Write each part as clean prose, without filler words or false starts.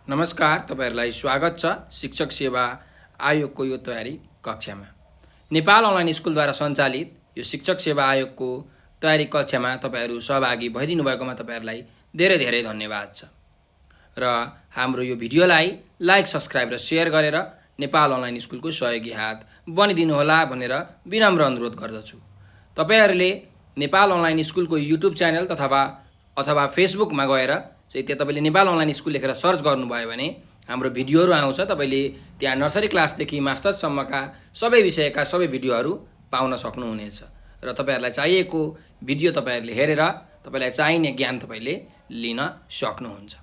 नमस्कार, तपाईहरुलाई स्वागत छ शिक्षक सेवा आयोगको यो तयारी कक्षामा। नेपाल अनलाइन स्कुलद्वारा सञ्चालित यो शिक्षक सेवा आयोगको तयारी कक्षामा तपाईहरु सहभागी भइदिनु भएकोमा तपाईहरुलाई धेरै धेरै धन्यवाद छ। र हाम्रो यो भिडियोलाई लाइक, सब्स्क्राइब र शेयर गरेर नेपाल अनलाइन स्कुलको सहयोगी हात बनिदिनु होला भनेर विनम्र अनुरोध गर्दछु। तपाईहरुले नेपाल अनलाइन स्कुलको युट्युब च्यानल अथवा फेसबुकमा गएर चाहिँ त्यहाँ तपाईले नेपाल अनलाइन स्कुल लेखेर सर्च गर्नुभयो भने हाम्रो भिडियोहरू आउँछ। तपाईले त्यहाँ नर्सरी क्लासदेखि मास्टर्ससम्मका सबै विषयका सबै भिडियोहरू पाउन सक्नुहुनेछ र तपाईहरुलाई चाहिएको भिडियो तपाईहरुले हेरेर तपाईलाई चाहिने ज्ञान तपाईले लिन सक्नुहुन्छ।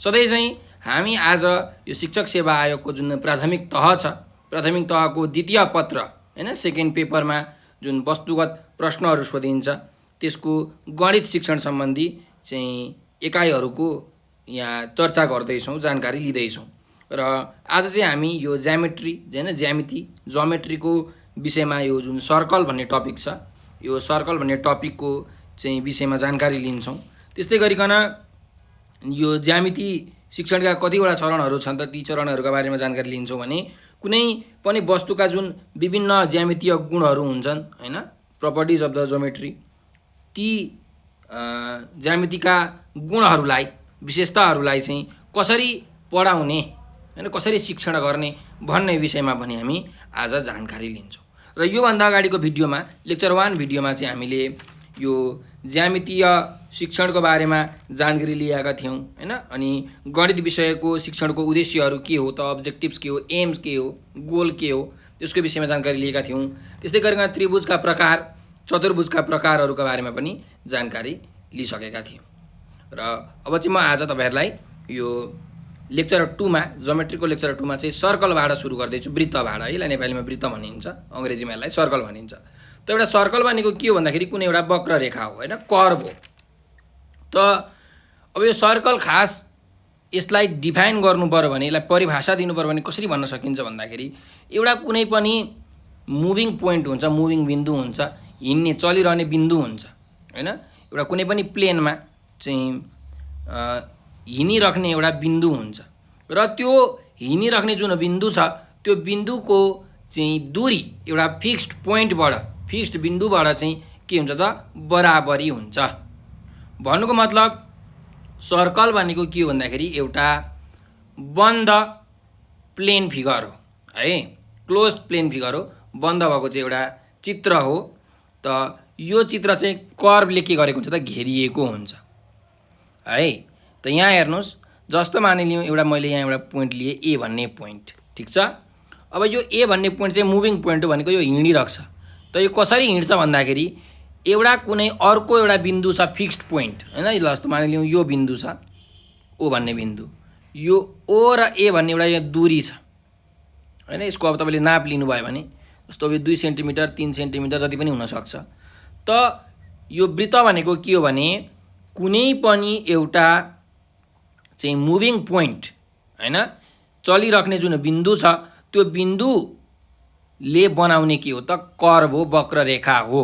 सधैँ चाहिँ हामी आज यो शिक्षक सेवा आयोगको जुन प्राथमिक तह छ, प्राथमिक तहको द्वितीय पत्र हैन, सेकेन्ड पेपरमा जुन वस्तुगत प्रश्नहरू सोधिन्छ त्यसको गणित शिक्षण सम्बन्धी चाहिँ एकाइहरूको यहाँ चर्चा गर्दैछौँ, जानकारी लिँदैछौँ। र आज चाहिँ हामी यो ज्यामेट्री हैन, ज्योमेट्रीको विषयमा यो जुन सर्कल भन्ने टपिक छ, यो सर्कल भन्ने टपिकको चाहिँ विषयमा जानकारी लिन्छौँ। त्यस्तै गरिकन यो ज्यामिति शिक्षणका कतिवटा चरणहरू छन् त ती चरणहरूका बारेमा जानकारी लिन्छौँ भने कुनै पनि वस्तुका जुन विभिन्न ज्यामितीय गुणहरू हुन्छन् हैन, प्रपर्टिज अफ द ज्योमेट्री, ती ज्यामितिका गुणहरूलाई, विशेषताहरूलाई चाहिँ कसरी पढाउने हैन, कसरी शिक्षण गर्ने भन्ने विषयमा पनि हामी आज जानकारी लिन्छौँ। र योभन्दा अगाडिको भिडियोमा लेक्चर 1 भिडियोमा चाहिँ हामीले यो ज्यामितीय शिक्षणको बारेमा जानकारी लिएका थियौँ हैन। अनि गणित विषयको शिक्षणको उद्देश्यहरू के हो त, अब्जेक्टिभ्स के हो, एम्स के हो, गोल के हो, त्यसको विषयमा जानकारी लिएका थियौँ। त्यस्तै गरिकन त्रिभुजका प्रकार, चतुर्भुजका प्रकारहरूका बारेमा पनि जानकारी लिइसकेका थियौँ। र अब चाहिँ म आज तपाईहरुलाई यो लेक्चर 2 मा, ज्योमेट्रीको लेक्चर 2 मा चाहिँ सर्कलबाट सुरु गर्दैछु। वृत्तबाट, यसलाई नेपालीमा वृत्त भनिन्छ, अंग्रेजीमा यसलाई सर्कल भनिन्छ। त एउटा सर्कल भनेको के हो भन्दाखेरि कुनै एउटा वक्र रेखा हो हैन, कर्व हो। त अब यो सर्कल खास यसलाई डिफाइन गर्नु पर्यो भने, यसलाई परिभाषा दिनु पर्यो भने कसरी भन्न सकिन्छ भन्दाखेरि एउटा कुनै पनि मुभिङ पोइन्ट हुन्छ, मुभिङ बिन्दु हुन्छ, हिँड्ने चलिरहने बिन्दु हुन्छ हैन। एउटा कुनै पनि प्लेनमा चाहिँ हिँडिराख्ने एउटा बिन्दु हुन्छ र त्यो हिँडिराख्ने जुन बिन्दु छ त्यो बिन्दुको चाहिँ दूरी एउटा फिक्स्ड पोइन्टबाट, फिक्स्ड बिन्दुबाट चाहिँ के हुन्छ त, बराबरी हुन्छ। भन्नुको मतलब सर्कल भनेको के हो भन्दाखेरि एउटा बन्द प्लेन फिगर हो है, क्लोज्ड प्लेन फिगर हो, बन्द भएको चाहिँ एउटा चित्र हो। त यो चित्र चाहिँ कर्वले के गरेको हुन्छ त, घेरिएको हुन्छ है। त यहाँ हेर्नुस्, जस्तो मानिलिउँ एउटा मैले यहाँ एउटा पोइन्ट लिए ए भन्ने पोइन्ट, ठीक छ। अब यो ए भन्ने पोइन्ट चाहिँ मुभिङ पोइन्ट हो भनेको यो हिँडिरहेको छ। त यो कसरी हिँड्छ भन्दाखेरि एउटा कुनै अर्को एउटा बिन्दु छ, फिक्स्ड पोइन्ट हैन। जस्तो मानिलिउँ यो बिन्दु छ, ओ भन्ने बिन्दु, यो ओ र ए भन्ने एउटा यहाँ दूरी छ हैन। यसको अब तपाईले नाप लिनुभयो भने जस्तो अब 2 सेन्टिमिटर 3 सेन्टिमिटर जति पनि हुन सक्छ। त यो वृत्त भनेको के हो भने कुनै पनि एउटा चाहिँ मुभिङ पोइन्ट हैन, चलिराख्ने जुन बिन्दु छ त्यो बिन्दुले बनाउने के हो त, कर्व हो, वक्र रेखा हो।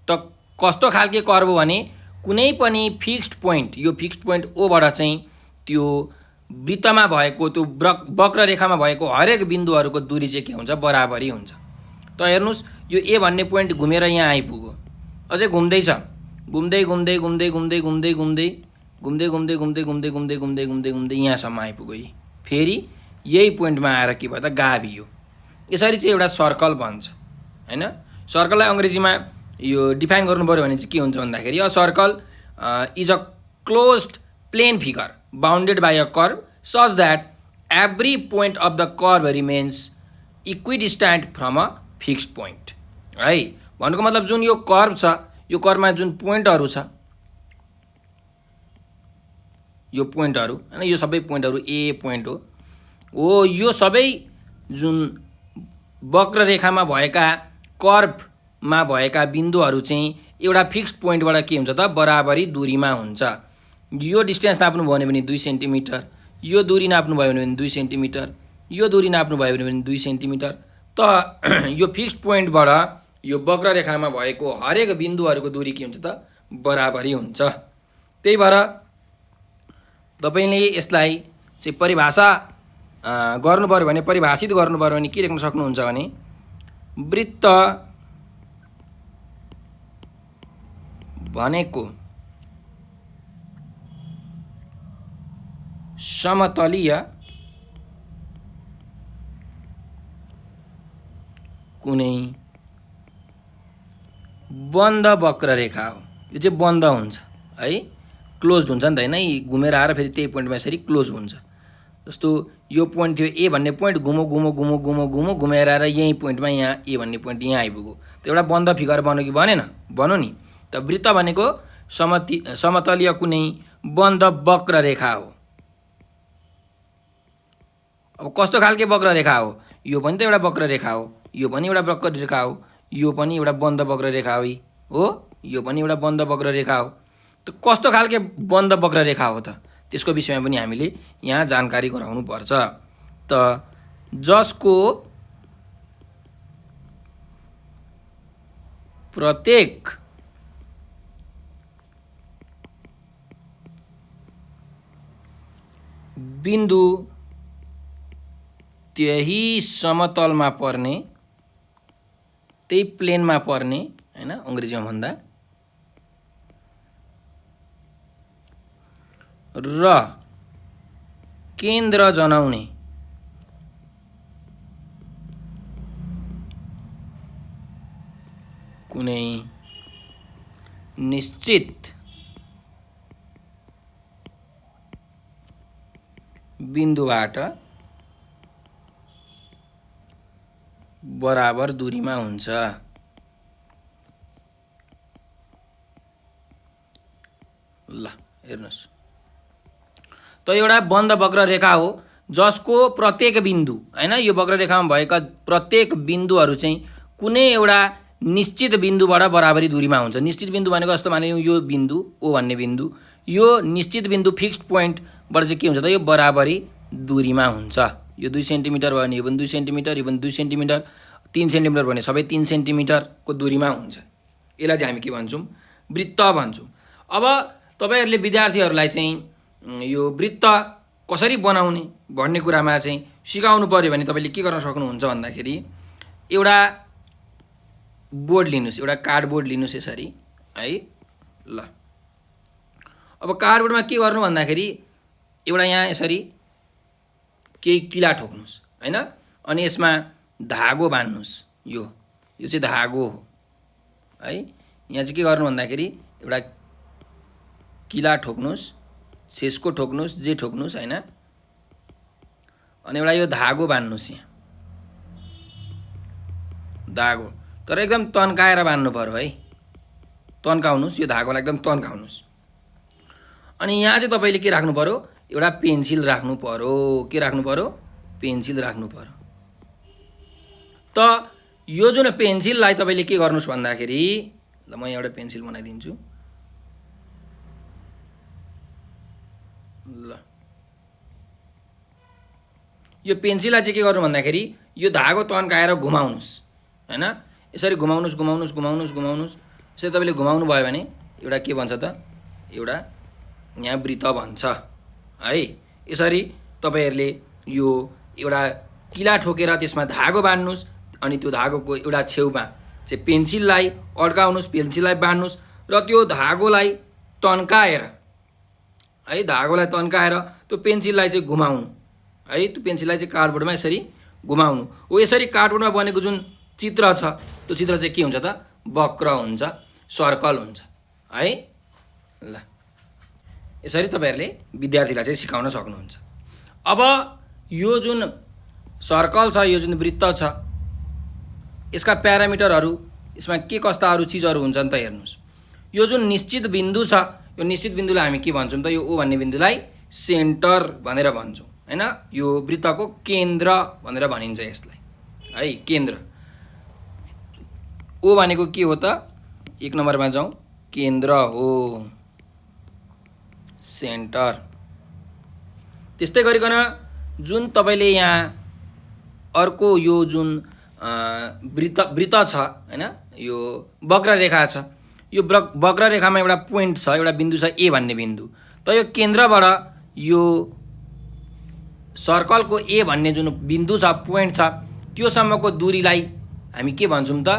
त कस्तो खालके कर्व भने कुनै पनि फिक्स्ड पोइन्ट, यो फिक्स्ड पोइन्ट ओबाट चाहिँ त्यो वृत्तमा भएको, त्यो वक्र रेखामा भएको हरेक बिन्दुहरूको दूरी चाहिँ के हुन्छ, बराबरी हुन्छ। त हेर्नुस्, यो ए भन्ने पोइन्ट घुमेर यहाँ आइपुग्यो, अझै घुम्दैछ, घुम्दै घुम्दै घुम्दै घुम्दै घुम्दै घुम्दै घुम्दै घुम्दै घुम्दै घुम्दै घुम्दै घुम्दै घुम्दै घुम्दै यहाँसम्म आइपुग्यो। फेरि यही पोइन्टमा आएर के भयो त, गाभियो। यसरी चाहिँ एउटा सर्कल बन्छ हैन। सर्कललाई अङ्ग्रेजीमा यो डिफाइन गर्नु पर्यो भने चाहिँ के हुन्छ भन्दाखेरि a circle is a closed plane figure bounded by a curve such that every point of the curve remains equidistant from a fixed point है। भन्नुको मतलब जुन यो कर्व छ, यो कर्वमा जुन पोइन्टहरू छ, यो पोइन्टहरू हैन, यो सबै पोइन्टहरू ए पोइन्ट हो। यो सबै जुन वक्र रेखामा भएका, कर्वमा भएका बिन्दुहरू चाहिँ एउटा फिक्स्ड पोइन्टबाट के हुन्छ त, बराबरी दूरीमा हुन्छ। यो डिस्टेन्स नाप्नु भयो भने 2 सेन्टिमिटर, यो दूरी नाप्नु भयो भने 2 सेन्टिमिटर, यो दूरी नाप्नु भयो भने 2 सेन्टिमिटर। त यो फिक्स्ड पोइन्टबाट यो वक्र रेखामा भएको हरेक बिन्दुहरूको दूरी के हुन्छ त, बराबरी हुन्छ। त्यही भएर तपाईले यसलाई चाहिँ परिभाषा गर्नु पर्यो भने, परिभाषित गर्नु पर्यो भने के लेख्न सक्नुहुन्छ भने वृत्त भनेको समतलीय कुनै बन्द वक्ररेखा हो। यो चाहिँ बन्द हुन्छ है, क्लोज्ड हुन्छ नि त हैन, घुमेर आएर फेरि त्यही पोइन्टमा यसरी क्लोज हुन्छ। जस्तो यो पोइन्ट थियो ए भन्ने पोइन्ट, घुमेर आएर यही पोइन्टमा यहाँ ए भन्ने पोइन्ट यहाँ आइपुग्यो। त एउटा बन्द फिगर बन्यो कि बनेन? बन्यो नि। त वृत्त भनेको समतलीय कुनै बन्द वक्ररेखा हो। अब कस्तो खालके वक्ररेखा हो? यो पनि त एउटा वक्ररेखा हो, यो पनि एउटा वक्ररेखा हो, यो पनि एउटा बन्द वक्ररेखा हो, यो पनि एउटा बन्द वक्ररेखा हो। त कस्तो खालके बन्द वक्ररेखा हो त? त्यसको विषयमा पनि हामीले यहाँ जानकारी गराउनु पर्छ। त जसको प्रत्येक बिन्दु त्यही समतलमा पर्ने, त्यही प्लेनमा पर्ने हैन, अंग्रेजीमा भन्दा, र केन्द्र जनाउने कुनै निश्चित बिन्दुबाट बराबर दूरीमा हुन्छ। ल हेर्नुस्, त एउटा बन्द वक्ररेखा हो जसको प्रत्येक बिन्दु हैन, यो वक्ररेखामा भएका प्रत्येक बिन्दुहरू चाहिँ कुनै एउटा निश्चित बिन्दुबाट बराबरी दूरीमा हुन्छ। निश्चित बिन्दु भनेको जस्तो मानिलिउँ यो बिन्दु ओ भन्ने बिन्दु, यो निश्चित बिन्दु फिक्स्ड पोइन्टबाट चाहिँ के हुन्छ त, यो बराबरी दूरीमा हुन्छ। यो 2 सेन्टिमिटर भयो भने यो पनि 2 सेन्टिमिटर, यो पनि 2 सेन्टिमिटर, 3 सेन्टिमिटर भने सबै 3 सेन्टिमिटरको दूरीमा हुन्छ। यसलाई चाहिँ हामी के भन्छौँ? वृत्त भन्छौँ। अब तपाईहरुले विद्यार्थीहरूलाई चाहिँ यो वृत्त कसरी बनाउने भन्ने कुरामा चाहिँ सिकाउनु पर्यो भने तपाईले के गर्न सक्नुहुन्छ भन्दाखेरि एउटा बोर्ड लिनुस्, एउटा कार्डबोर्ड लिनुस् यसरी है। ल अब कार्डबोर्डमा के गर्नु भन्दाखेरि एउटा यहाँ यसरी केही किला ठोक्नुस् हैन, अनि यसमा धागो बान्नुस्। यो चाहिँ धागो हो है। यहाँ चाहिँ के गर्नु भन्दाखेरि एउटा किला ठोक्नुस्, छेस्को ठोक्नुस्, जे ठोक्नुस् हैन, अनि एउटा यो धागो बान्नुस्। यहाँ धागो तर एकदम तन्काएर बान्नु पर्यो है, तन्काउनुस्, यो धागोलाई एकदम तन्काउनुस्। अनि यहाँ चाहिँ तपाईले के राख्नु पर्यो? एउटा पेन्सिल राख्नु पर्यो। के राख्नु पर्यो? पेन्सिल राख्नु पर्यो। त यो जुन पेन्सिललाई तपाईले के गर्नुस् भन्दाखेरि, ल म एउटा पेन्सिल बनाइदिन्छु। ल यो पेन्सिललाई चाहिँ के गर्नु भन्दाखेरि यो धागो तन्काएर घुमाउनुस् हैन, यसरी घुमाउनुस् घुमाउनुस् घुमाउनुस् घुमाउनुस्। यसरी तपाईले घुमाउनु भयो भने एउटा के भन्छ त, एउटा यहाँ वृत्त भन्छ है। यसरी तपाईहरुले यो एउटा किला ठोकेर त्यसमा धागो बान्नुस्, अनि त्यो धागोको एउटा छेउमा चाहिँ पेन्सिललाई अड्काउनुस्, पेन्सिललाई बान्नुस्, र त्यो धागोलाई तन्काएर है, धागोलाई तन्काएर त्यो पेन्सिललाई चाहिँ घुमाउनु है। त्यो पेन्सिललाई चाहिँ कार्डबोर्डमा यसरी घुमाउनु हो। यसरी कार्डबोर्डमा बनेको जुन चित्र छ त्यो चित्र चाहिँ के हुन्छ त, वक्र हुन्छ, सर्कल हुन्छ है। ल यसरी तपाईहरुले विद्यार्थीलाई चाहिँ सिकाउन सक्नुहुन्छ। अब यो जुन सर्कल छ, यो जुन वृत्त छ, यसका प्यारामिटरहरू, यसमा के कस्ताहरू चीजहरू हुन्छन् त हेर्नुस्। यो जुन निश्चित बिन्दु छ, यो निश्चित बिन्दुलाई हामी के भन्छौँ त, यो ओ भन्ने बिन्दुलाई सेन्टर भनेर भन्छौँ हैन। यो वृत्तको केन्द्र भनेर भनिन्छ यसलाई है, केन्द्र। ओ भनेको के हो त, 1 नम्बरमा जाउँ, केन्द्र हो, सेन्टर। त्यस्तै गरिकन जुन तपाईले यहाँ अर्को यो जुन वृत्त छ हैन, यो वक्ररेखा छ, यो वक्ररेखामा एउटा पोइन्ट छ, एउटा बिन्दु छ ए भन्ने बिन्दु। त यो केन्द्रबाट यो सर्कलको ए भन्ने जुन बिन्दु छ पोइन्ट छ त्योसम्मको दूरीलाई हामी के भन्छौँ त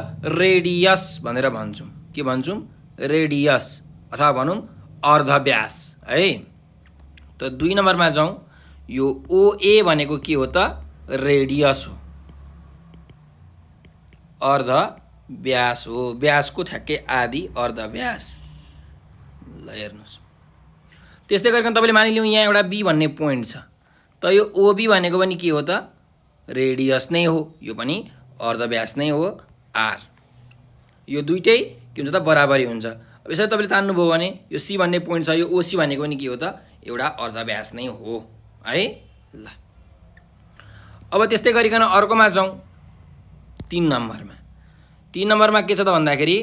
रेडियस भनेर भन्छौँ के भन्छौँ रेडियस अथवा भनौँ अर्धव्यास है त 2 नम्बरमा जाउँ यो ओए भनेको के हो त रेडियस हो अर्धव्यास हो व्यासको ठ्याक्कै आधी अर्धव्यास ल हेर्नुस् त्यस्तै गरिकन तपाईले मानिलिउँ यहाँ एउटा बी भन्ने पोइन्ट छ त यो ओबी भनेको पनि के हो त रेडियस नै हो यो पनि अर्धव्यास नै हो आर यो दुईटै के हुन्छ त बराबरी हुन्छ अब यसरी तपाईले तान्नुभयो भने यो सी भन्ने पोइन्ट छ यो ओसी भनेको पनि के हो त एउटा अर्धव्यास नै हो है ल अब त्यस्तै गरिकन अर्कोमा जाउँ 3 नम्बरमा 3 नम्बरमा के छ त भन्दाखेरि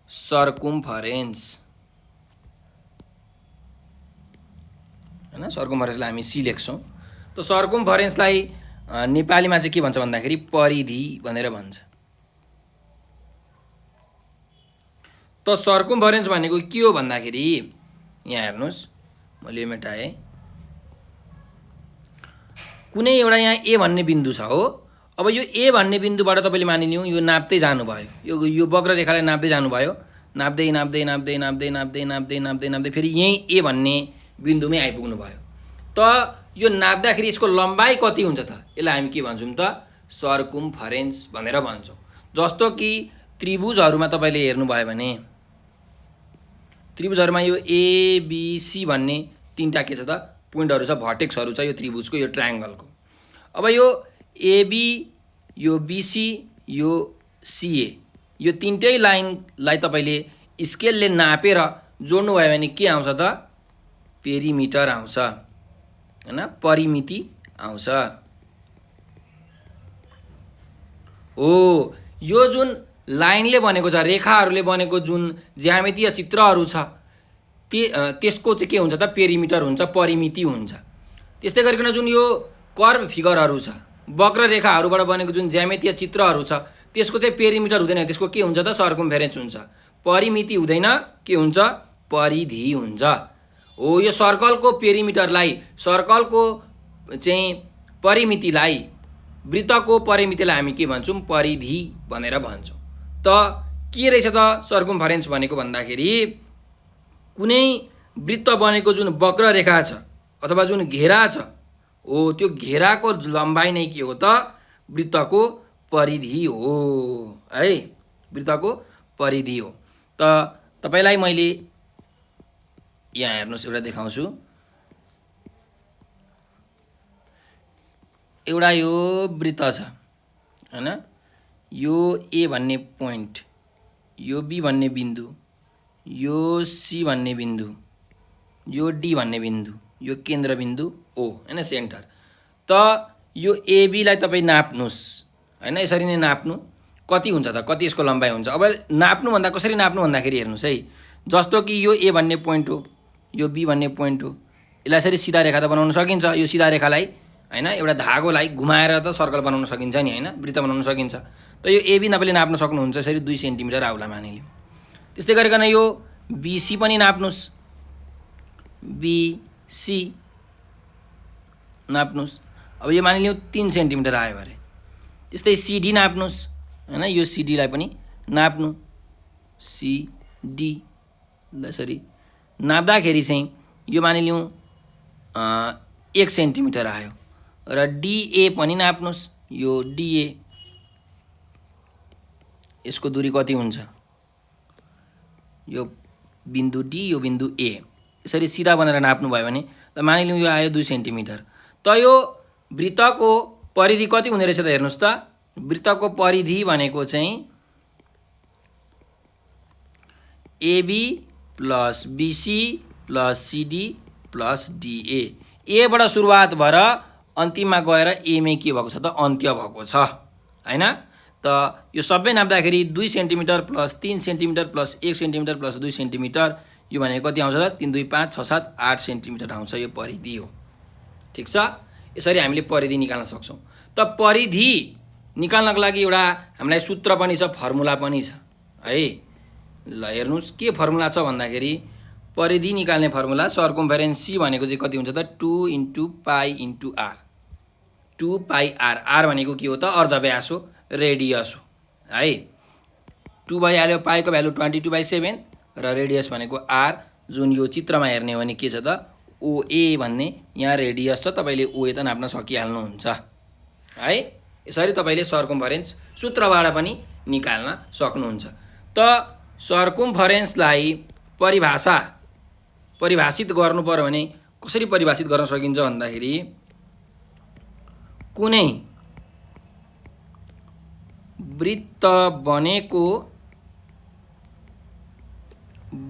सर्कम्फरेन्स हैन सर्कम्फरेन्सलाई हामी सी लेख्छौँ त सर्कम्फरेन्सलाई नेपालीमा चाहिँ के भन्छ भन्दाखेरि परिधि भनेर भन्छ त सर्कम्फरेन्स भनेको के हो भन्दाखेरि यहाँ हेर्नुस् मैले मेटाएँ कुनै एउटा यहाँ ए भन्ने बिन्दु छ हो अब यो ए भन्ने बिन्दुबाट तपाईले मानिलिउँ यो नाप्दै जानुभयो यो वक्र रेखालाई नाप्दै जानुभयो नाप्दै नाप्दै नाप्दै नाप्दै नाप्दै नाप्दै नाप्दै नाप्दै फेरि यही ए भन्ने बिन्दुमै आइपुग्नु भयो त यो नाप्दाखेरि यसको लम्बाइ कति हुन्छ त यसलाई हामी के भन्छौँ त सर्कम्फरेन्स भनेर भन्छौँ जस्तो कि त्रिभुजहरुमा तपाईले हेर्नुभयो भने त्रिभुजहरुमा यो एबीसी भन्ने तीनटा के छ त पोइन्टहरु छ भर्टेक्सहरु छ यो त्रिभुजको यो ट्रायंगलको अब यो एबी यो बीसी यो सीए यो तीनटै लाइनलाई तपाईले स्केलले नापेर जोड्नु भयो भने के आउँछ त पेरिमिटर आउँछ हैन परिमिति आउँछ हो यो जुन लाइनले बनेको छ रेखाहरुले बनेको जुन ज्यामितीय चित्रहरु छ त्यसको चाहिँ के हुन्छ त पेरिमिटर हुन्छ परिमिति हुन्छ त्यस्तै गरिकन जुन यो कर्व फिगरहरु छ वक्र रेखाहरुबाट बनेको जुन ज्यामितीय चित्रहरु छ त्यसको चाहिँ पेरिमिटर हुँदैन त्यसको के हुन्छ त सर्कम्फेरेन्स हुन्छ परिमिति हुँदैन के हुन्छ परिधि हुन्छ हो यो सर्कलको पेरिमिटरलाई सर्कलको चाहिँ परिमितिलाई वृत्तको परिमितिलाई हामी के भन्छौं परिधि भनेर भन्छौं त के रहेछ त सर्कम्फरेन्स भनेको भन्दाखेरि कुनै वृत्त बनेको जुन वक्र रेखा छ अथवा जुन घेरा छ हो त्यो घेराको लम्बाइ नै के हो त वृत्तको परिधि हो है वृत्तको परिधि हो त तपाईलाई मैले यहाँ हेर्नुस् एउटा देखाउँछु एउटा यो वृत्त छ हैन यो ए भन्ने पोइन्ट यो बी भन्ने बिन्दु यो सी भन्ने बिन्दु यो डी भन्ने बिन्दु यो केन्द्र बिन्दु ओ हैन सेन्टर त यो एबी लाई तपाई नाप्नुस् हैन यसरी नै नाप्नु कति हुन्छ त कति यसको लम्बाइ हुन्छ अब नाप्नु भन्दा कसरी नाप्नु भन्दाखेरि हेर्नुस् है जस्तो कि यो ए भन्ने पोइन्ट हो यो बी भन्ने पोइन्ट हो यसलाई यसरी सिधा रेखा त बनाउन सकिन्छ यो सिधा रेखालाई हैन एउटा धागोलाई घुमाएर त सर्कल बनाउन सकिन्छ नि हैन वृत्त बनाउन सकिन्छ त यो एबी तपाईले नाप्न सक्नुहुन्छ यसरी 2 सेन्टिमिटर आउला मानिलियौ त्यस्तै गरिकन यो बीसी पनि नाप्नुस् बीसी नाप्नुस् अब यो मानिलियौ 3 सेन्टिमिटर आयो भरे त्यस्तै सीडी नाप्नुस् हैन यो सीडी लाई पनि नाप्नु सीडी ल यसरी नाप्दाखेरि चाहिँ यो मानिलियौ 1 सेन्टिमिटर आयो र डीए पनि नाप्नुस् यो डीए यसको दूरी कति हुन्छ यो बिन्दु डी यो बिन्दु ए यसरी सिधा बनाएर नाप्नु भयो भने त मानिलियौ यो आयो 2 सेन्टिमिटर त यो वृत्तको परिधि कति हुने रहेछ त हेर्नुस् त वृत्तको परिधि भनेको चाहिँ A B plus B C plus C D plus D A A बाट सुरुवात भएर अन्तिममा गएर ए मै के भएको छ त अन्त्य भएको छ हैन त यो सबै नाप्दाखेरि 2 centimetre plus 3 centimetre plus 1 centimetre plus 2 centimetre यो भनेको कति आउँछ त 3 2 5 6 7 8 सेन्टिमिटर आउँछ यो परिधि हो ठीक छ यसरी हामीले परिधि निकाल्न सक्छौं त परिधि निकाल्नको लागि एउटा हामीलाई सूत्र पनि छ फर्मुला पनि छ है ल हेर्नुस् के फर्मुला छ भन्दाखेरि परिधि निकाल्ने फर्मुला सर्कम्फेरेन्स सी भनेको चाहिँ कति हुन्छ त 2 × पाई × आर 2 पाई आर आर भनेको के हो त अर्धव्यास हो रेडियस हो है 2 बाई हाल्यो पाईको भ्यालु 22/7 र रेडियस भनेको आर जुन यो चित्रमा हेर्ने हो भने के छ त ओए भन्ने यहाँ रेडियस छ तपाईले ओए त नाप्न सकिहाल्नुहुन्छ है यसरी तपाईले सर्कम्फरेन्स सूत्रबाट पनि निकाल्न सक्नुहुन्छ त सर्कम्फरेन्सलाई परिभाषित गर्नु पर्यो भने कसरी परिभाषित गर्न सकिन्छ भन्दाखेरि कुनै वृत्त बनेको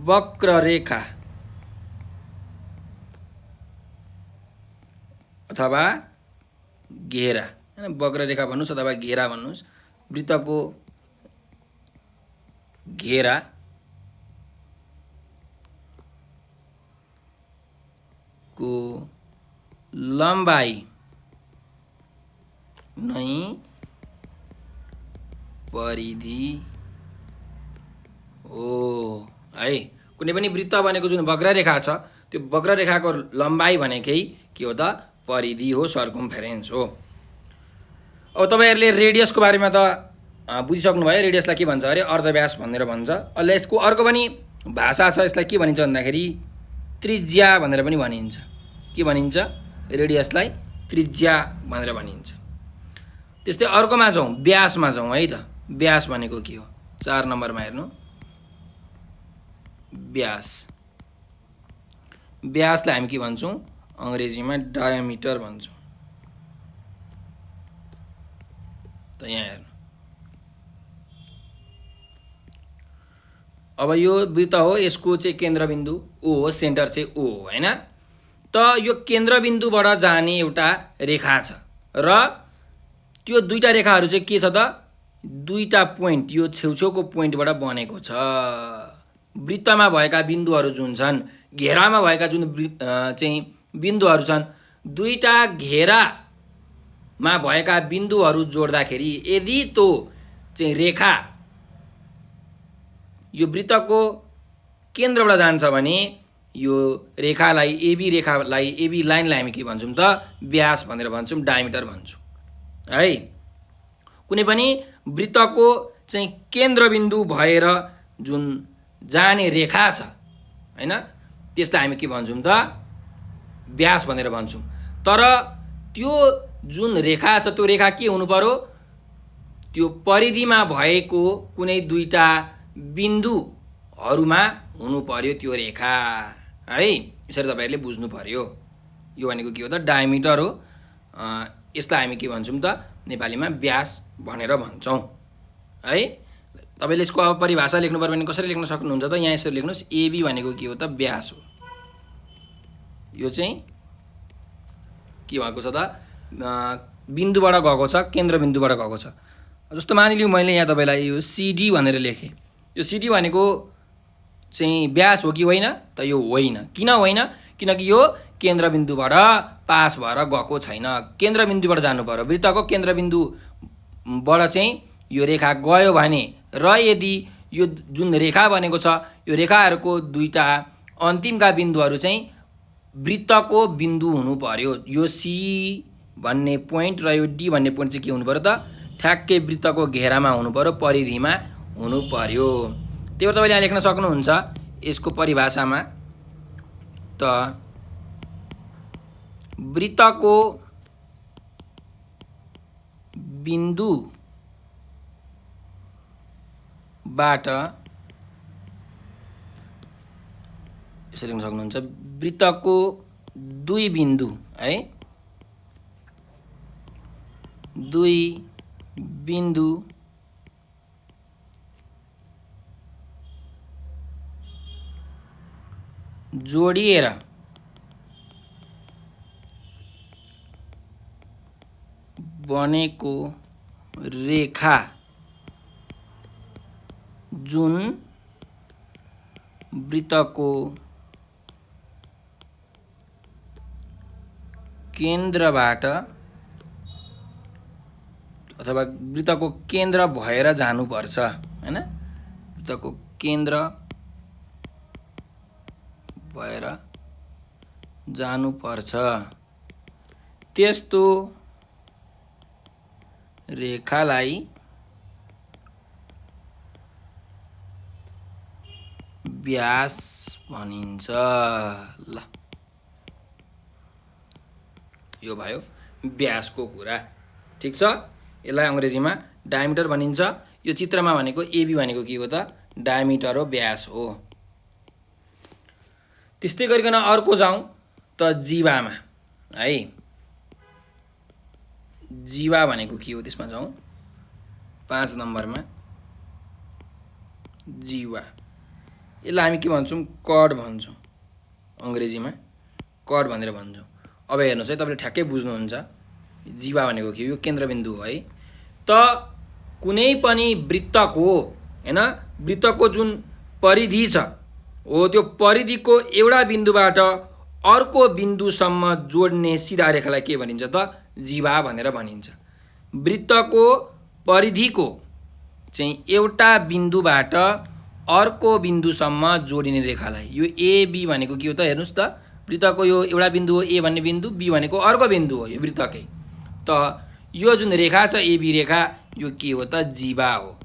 वक्ररेखा अथवा घेरा हैन वक्ररेखा भन्नुस् अथवा घेरा भन्नुस् वृत्तको घेरा को लम्बाई नै परिधि हो है कुनै पनि वृत्त भनेको जुन वक्ररेखा छ त्यो वक्ररेखाको लम्बाई भनेकै के हो त परिधि हो सर्कम्फेरेन्स हो अब तपाईहरुले रेडियसको बारेमा त बुझिसक्नु भयो रेडियसलाई के भन्छ अरे अर्धव्यास भनेर भन्छ अहिले यसको अर्को पनि भाषा छ यसलाई के भनिन्छ भन्दाखेरि त्रिज्या भनेर पनि भनिन्छ के भनिन्छ रेडियसलाई त्रिज्या भनेर भनिन्छ त्यस्तै अर्कोमा जाउँ व्यासमा जाउँ है त व्यास भनेको के हो 4 नम्बरमा हेर्नु व्यास व्यासलाई हामी के भन्छौं अंग्रेजीमा डायामिटर भन्छौं त यहाँ हेर्नु अब यो वृत्त हो यसको चाहिँ केन्द्रबिन्दु ओ हो सेन्टर चाहिँ ओ हो हैन त यो केन्द्रबिन्दुबाट जाने एउटा रेखा छ र त्यो दुईटा रेखाहरू चाहिँ के छ त दुईटा पोइन्ट यो छेउछेउको पोइन्टबाट बनेको छ वृत्तमा भएका बिन्दुहरू जुन छन् घेरामा भएका जुन चाहिँ बिन्दुहरू छन् दुईटा घेरामा भएका बिन्दुहरू जोड्दाखेरि यदि त्यो चाहिँ रेखा यो वृत्तको केन्द्रबाट जान्छ भने यो रेखालाई एबी लाइनलाई हामी के भन्छौं त व्यास भनेर भन्छौं डायमिटर भन्छौं है कुनै पनि वृत्तको चाहिँ केन्द्रबिन्दु भएर जुन जाने रेखा छ हैन त्यसलाई हामी के भन्छौं त व्यास भनेर भन्छौं तर त्यो जुन रेखा छ त्यो रेखा के हुनु पर्यो त्यो परिधिमा भएको कुनै दुईटा बिन्दुहरुमा हुनु पर्यो त्यो रेखा है यसरी तपाईहरुले बुझ्नु पर्यो यो भनेको के हो त डायमिटर हो यसलाई हामी के भन्छौं त नेपालीमा व्यास भनेर भन्छौं है तपाईले यसको अब परिभाषा लेख्नु पर्यो भने कसरी लेख्न सक्नुहुन्छ त यहाँ यसरी लेख्नुस् एबी भनेको के हो त व्यास हो यो चाहिँ के भएको छ त बिन्दुबाट गएको छ केन्द्रबिन्दुबाट गएको छ जस्तो मानिलियौ मैले यहाँ तपाईलाई यो सीडी भनेर लेखे यो सीडी भनेको चाहिँ व्यास हो कि होइन त यो होइन किन होइन किनकि यो केन्द्रबिन्दुबाट पास भएर गएको छैन केन्द्रबिन्दुबाट जानु पर्यो वृत्तको केन्द्रबिन्दुबाट चाहिँ यो रेखा गयो भने र यदि यो जुन रेखा बनेको छ यो रेखाहरूको दुईटा अन्तिमका बिन्दुहरू चाहिँ वृत्तको बिन्दु हुनु पर्यो यो सी भन्ने पोइन्ट र यो डी भन्ने पोइन्ट चाहिँ के हुनु पर्यो त ठ्याक्कै वृत्तको घेरामा हुनु पर्यो परिधिमा हुनु पर्यो त्यही भएर तपाईले यहाँ लेख्न सक्नुहुन्छ यसको परिभाषामा त वृत्तको बिन्दुबाट यसरी लेख्न सक्नुहुन्छ वृत्तको दुई बिन्दु है दुई बिन्दु जोडिएर बनेको रेखा जुन वृत्तको केन्द्रबाट अथवा वृत्तको केन्द्र भएर जानुपर्छ हैन वृत्तको केन्द्र भएर जानुपर्छ। त्यस्तो रेखालाई व्यास भनिन्छ। ल यो भयो व्यासको कुरा। ठिक छ, यसलाई अङ्ग्रेजीमा डायमिटर भनिन्छ। यो चित्रमा भनेको एबी भनेको के हो त? डायमिटर हो, व्यास हो। त्यस्तै गरिकन अर्को जाउँ त जीवामा है। जीवा भनेको के हो त्यसमा जाउँ। 5 नम्बरमा जीवा, यसलाई हामी के भन्छौँ? कड भन्छौँ, अङ्ग्रेजीमा कड भनेर भन्छौँ। अब हेर्नुहोस् है, तपाईँले ठ्याक्कै बुझ्नुहुन्छ जीवा भनेको के हो। यो केन्द्रबिन्दु हो है। त कुनै पनि वृत्तको हैन, वृत्तको जुन परिधि छ हो, त्यो परिधिको एउटा बिन्दुबाट अर्को बिन्दुसम्म जोड्ने सिधा रेखालाई के भनिन्छ त? जीवा भनेर भनिन्छ। वृत्तको परिधिको चाहिँ एउटा बिन्दुबाट अर्को बिन्दुसम्म जोडिने रेखालाई, यो एबी भनेको के हो त? हेर्नुहोस् त, वृत्तको यो एउटा बिन्दु हो, ए भन्ने बिन्दु, बी भनेको अर्को बिन्दु हो, यो वृत्तकै। त यो जुन रेखा छ एबी रेखा, यो के हो त? जीवा हो।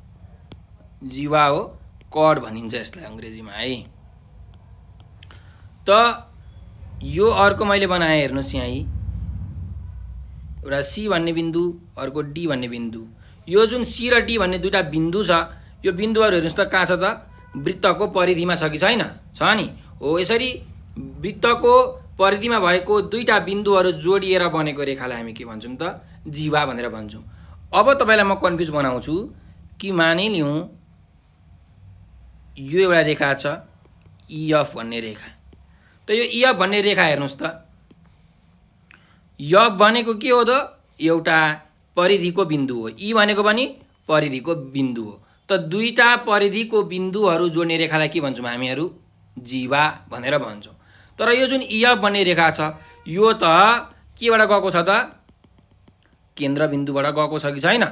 जीवा हो, कड भनिन्छ यसलाई अङ्ग्रेजीमा है। त यो अर्को मैले बनाएँ, हेर्नुहोस् यहीँ एउटा सी भन्ने बिन्दु, अर्को डी भन्ने बिन्दु। यो जुन सी र डी भन्ने दुईटा बिन्दु छ, यो बिन्दुहरू हेर्नुहोस् त कहाँ छ त? वृत्तको परिधिमा छ कि छैन? छ नि। हो, यसरी वृत्तको परिधिमा भएको दुईटा बिन्दुहरू जोडिएर बनेको रेखालाई हामी के भन्छौँ त? जीवा भनेर भन्छौँ। अब तपाईँलाई म कन्फ्युज बनाउँछु कि मानिलिउँ यो एउटा रेखा छ इएफ भन्ने रेखा। त यो इएफ भन्ने रेखा हेर्नुहोस् त, एफ भनेको के हो त? एउटा परिधिको बिन्दु हो। ई भनेको पनि परिधिको बिन्दु हो। त दुईटा परिधिको बिन्दुहरू जोड्ने रेखालाई के भन्छौँ हामीहरू? जीवा भनेर भन्छौँ। तर यो जुन इएफ भन्ने रेखा छ, यो त केबाट गएको छ त? केन्द्रबिन्दुबाट गएको छ कि छैन?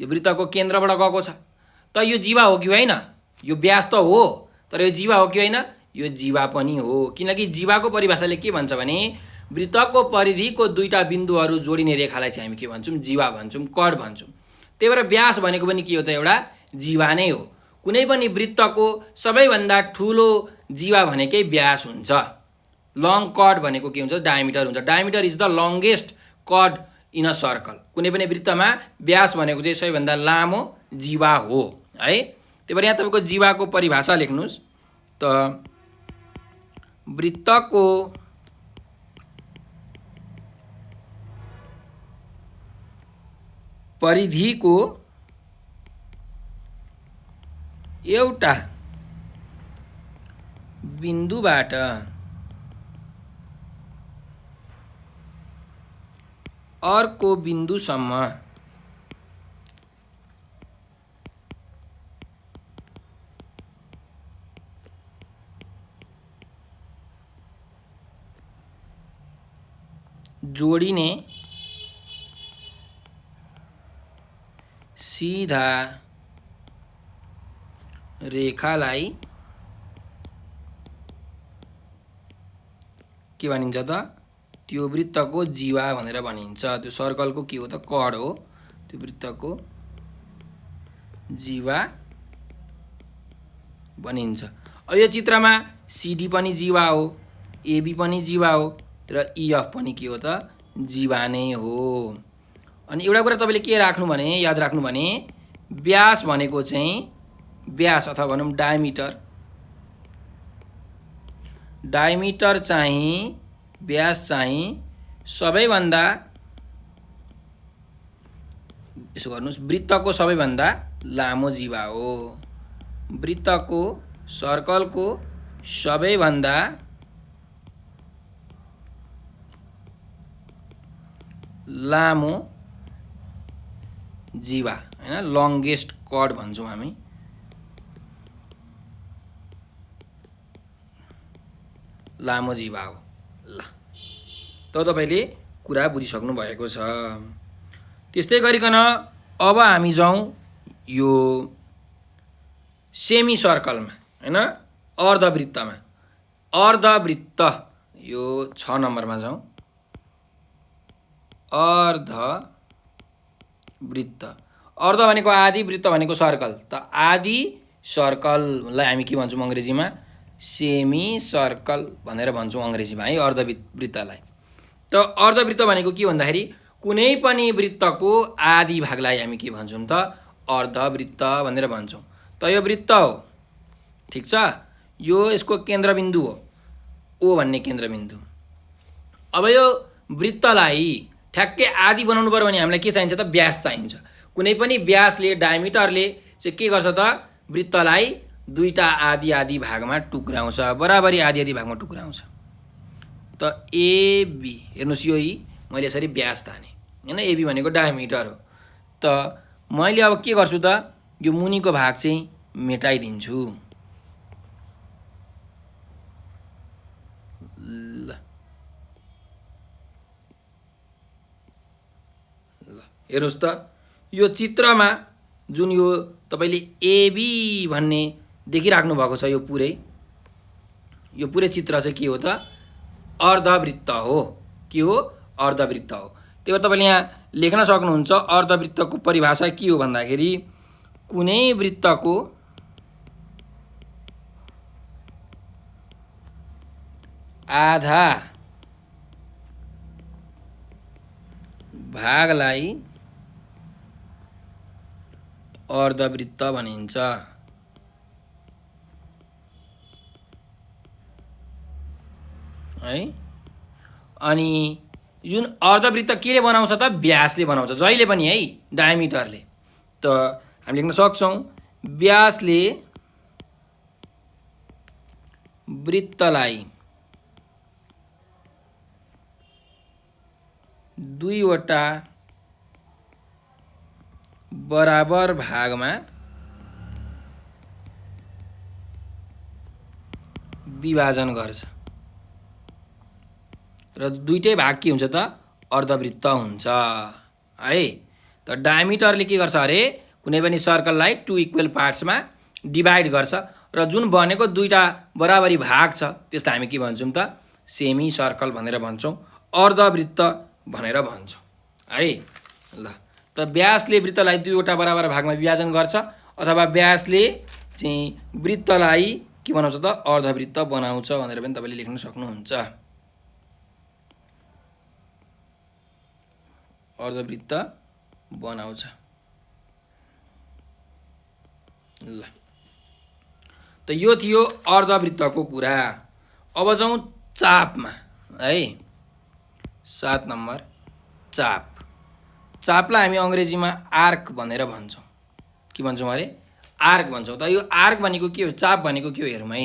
यो वृत्तको केन्द्रबाट गएको छ। त यो जीवा हो कि होइन? यो व्यास त हो, तर यो जीवा हो कि होइन? यो जीवा पनि हो। किनकि जीवाको परिभाषाले के भन्छ भने वृत्तको परिधिको दुईटा बिन्दुहरू जोडिने रेखालाई चाहिँ हामी के भन्छौँ? जीवा भन्छौँ, कड भन्छौँ। त्यही भएर व्यास भनेको पनि के हो त? एउटा जीवा नै हो। कुनै पनि वृत्तको सबैभन्दा ठुलो जीवा भनेकै व्यास हुन्छ। लङ कड भनेको के हुन्छ? डायमिटर हुन्छ। डायमिटर इज द लङ्गेस्ट कड इन अ सर्कल। कुनै पनि वृत्तमा व्यास भनेको चाहिँ सबैभन्दा लामो जीवा हो है। त्यही भएर यहाँ तपाईँको जीवाको परिभाषा लेख्नुहोस् त वृत्तको परिधिको एउटा बिन्दुबाट अर्को बिन्दुसम्म जोडिने सीधा रेखालाई के भनिन्छ त? त्यो वृत्तको जीवा भनेर भनिन्छ। त्यो सर्कलको के हो त? कड हो। त्यो वृत्तको जीवा भनिन्छ। अब यो चित्रमा सिडी पनि जीवा हो, एबी पनि जीवा हो, र इएफ पनि के हो त? जीवा नै हो। अनि एउटा कुरा तपाईँले के राख्नु भने, याद राख्नु भने व्यास भनेको चाहिँ व्यास अथवा भनौँ डायमिटर, डायमिटर चाहिँ व्यास चाहिँ सबैभन्दा, यसो गर्नुहोस्, वृत्तको सबैभन्दा लामो जीवा हो। वृत्तको सर्कलको सबैभन्दा लामो जीवा हैन, लङ्गेस्ट कड भन्छौँ हामी। लामो जीवा हो। ल, त तपाईँले कुरा बुझिसक्नु भएको छ। त्यस्तै गरिकन अब हामी जाउँ यो सेमी सर्कलमा हैन, अर्धवृत्तमा। अर्धवृत्त, यो 6 नम्बरमा जाउँ। अर्धवृत्त, अर्ध भनेको आधी, वृत्त भनेको सर्कल। त आधी सर्कललाई हामी के भन्छौँ अङ्ग्रेजीमा? सेमी सर्कल भनेर भन्छौँ अङ्ग्रेजीमा है अर्धवृत्तलाई। त अर्धवृत्त भनेको के भन्दाखेरि कुनै पनि वृत्तको आधी भागलाई हामी के भन्छौँ त? अर्धवृत्त भनेर भन्छौँ। त यो वृत्त हो, ठिक छ। यो यसको केन्द्रबिन्दु हो, ओ भन्ने केन्द्रबिन्दु। अब यो वृत्तलाई ठ्याक्कै आधी बनाउनु पर्यो भने हामीलाई के चाहिन्छ त? व्यास चाहिन्छ। कुनै पनि व्यासले, डायमिटरले चाहिँ के गर्छ त? वृत्तलाई दुईटा आधी आधी भागमा टुक्राउँछ, बराबरी आधी आधी भागमा टुक्राउँछ। त एबी हेर्नुहोस्, यो मैले यसरी व्यास ताने होइन, एबी भनेको डायमिटर हो। त मैले अब के गर्छु त? यो मुनिको भाग चाहिँ मेटाइदिन्छु। ल हेर्नुहोस् त, यो चित्रमा जुन यो तपाईँले एबी भन्ने देखिराख्नु भएको छ, यो पुरै चित्र चाहिँ के हो त? अर्धवृत्त हो। के हो? अर्धवृत्त हो। त्यही भएर तपाईँले यहाँ लेख्न सक्नुहुन्छ अर्धवृत्तको परिभाषा के हो भन्दाखेरि कुनै वृत्तको आधा भागलाई अर्धवृत्त भनिन्छ। है, अनि जुन अर्धवृत्त केले बनाउँछ त? व्यासले बनाउँछ, जहिले पनि है, डायमिटरले। त हामी लेख्न सक्छौँ व्यासले वृत्तलाई दुईवटा बराबर भागमा विभाजन गर्छ र दुईटै भाग के हुन्छ त? अर्धवृत्त हुन्छ है। त डायमिटरले के गर्छ अरे? कुनै पनि सर्कललाई 2 इक्वल पार्ट्समा डिभाइड गर्छ र जुन बनेको दुईटा बराबरी भाग छ त्यसलाई हामी के भन्छौँ त? सेमी सर्कल भनेर भन्छौँ, अर्धवृत्त भनेर भन्छौँ है। ल, त व्यासले वृत्तलाई दुईवटा बराबर भागमा विभाजन गर्छ अथवा व्यासले चाहिँ वृत्तलाई के बनाउँछ त? अर्धवृत्त बनाउँछ भनेर पनि तपाईँले लेख्न सक्नुहुन्छ। अर्धवृत्त बनाउँछ। ल, त यो थियो अर्धवृत्तको कुरा। अब जाउँ चापमा है। 7 नम्बर चाप। चापलाई हामी अङ्ग्रेजीमा आर्क भनेर भन्छौँ। के भन्छौँ अरे? आर्क भन्छौँ। त यो आर्क भनेको के हो? चाप भनेको के हो हेरौँ है।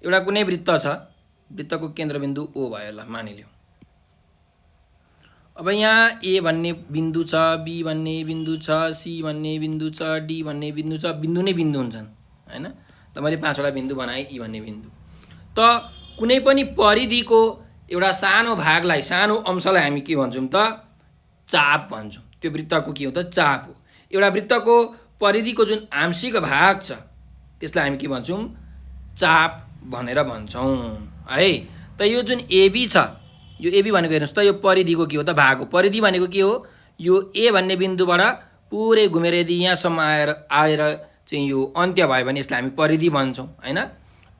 एउटा कुनै वृत्त छ, वृत्तको केन्द्रबिन्दु ओ भयो, ल मानिलिउँ। अब यहाँ ए भन्ने बिन्दु छ, बी भन्ने बिन्दु छ, सी भन्ने बिन्दु छ, डी भन्ने बिन्दु छ। बिन्दु नै बिन्दु हुन्छन् होइन। ल, मैले 5वटा बिन्दु बनाएँ, ई भन्ने बिन्दु। त कुनै पनि परिधिको एउटा सानो भागलाई, सानो अंशलाई हामी के भन्छौँ त? चाप भन्छौँ। त्यो वृत्तको के हो त? चाप हो। एउटा वृत्तको परिधिको जुन आंशिक भाग छ त्यसलाई हामी के भन्छौँ? चाप भनेर भन्छौँ है। त यो जुन एबी छ, यो एबी भनेको हेर्नुहोस् त, यो परिधिको के हो त? भाग हो। परिधि भनेको के हो? यो ए भन्ने बिन्दुबाट पुरै घुमेर यदि यहाँसम्म आएर चाहिँ यो अन्त्य भयो भने यसलाई हामी परिधि भन्छौँ होइन।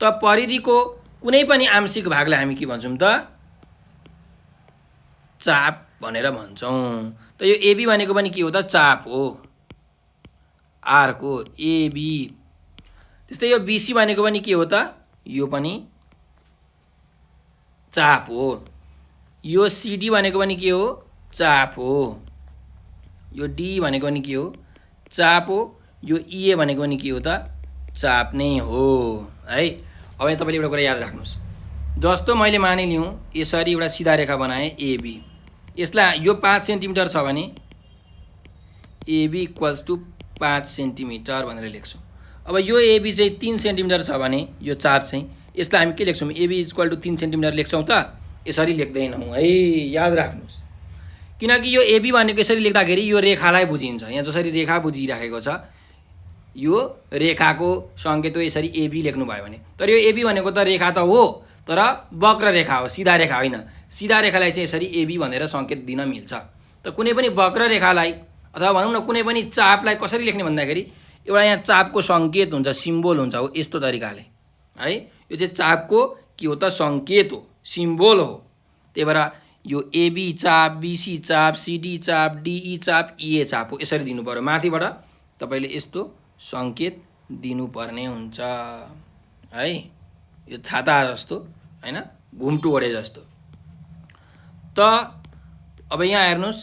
त परिधिको कुनै पनि आंशिक भागलाई हामी के भन्छौँ त? चाप भनेर भन्छौँ। त यो एबी भनेको पनि के हो त? चाप हो, आर्क हो, एबी। त्यस्तै यो बिसी भनेको पनि के हो त? यो पनि चाप हो। यो सिडी भनेको पनि के हो? चाप हो। यो डी भनेको पनि के हो? चाप हो। यो इए भनेको पनि के हो त? चाप नै हो है। अब यहाँ तपाईँले एउटा कुरा याद राख्नुहोस्, जस्तो मैले मानिलिउँ यसरी एउटा सिधा रेखा बनाएँ एबी, यसलाई यो 5 सेन्टिमिटर छ भने एबी इक्वल्स टु 5 सेन्टिमिटर भनेर लेख्छौँ। अब यो एबी चाहिँ 3 सेन्टिमिटर छ भने यो चाप चाहिँ यसलाई हामी के लेख्छौँ? एबी इक्वल टु 3 सेन्टिमिटर लेख्छौँ त? यसरी लेख्दैनौँ है, याद राख्नुहोस्। किनकि यो एबी भनेको यसरी लेख्दाखेरि यो रेखालाई बुझिन्छ। यहाँ जसरी रेखा बुझिराखेको छ यो रेखाको सङ्केत हो यसरी एबी लेख्नुभयो भने। तर यो एबी भनेको त रेखा त हो, तर वक्र रेखा हो, सिधा रेखा होइन। सिधा रेखालाई चाहिँ यसरी एबी भनेर सङ्केत दिन मिल्छ। त कुनै पनि वक्र रेखालाई अथवा भनौँ न कुनै पनि चापलाई कसरी लेख्ने भन्दाखेरि एउटा यहाँ चापको सङ्केत हुन्छ, सिम्बोल हुन्छ हो, यस्तो तरिकाले है। यो चाहिँ चापको के हो त सङ्केत हो, सिम्बोल हो। त्यही भएर यो एबी चाप, बिसी चाप, सिडी चाप, डिई चाप, इए चाप हो, यसरी दिनु पऱ्यो। माथिबाट तपाईँले यस्तो सङ्केत दिनुपर्ने हुन्छ है। यो छाता जस्तो होइन, घुम्टु ओढे जस्तो। त अब यहाँ हेर्नुहोस्,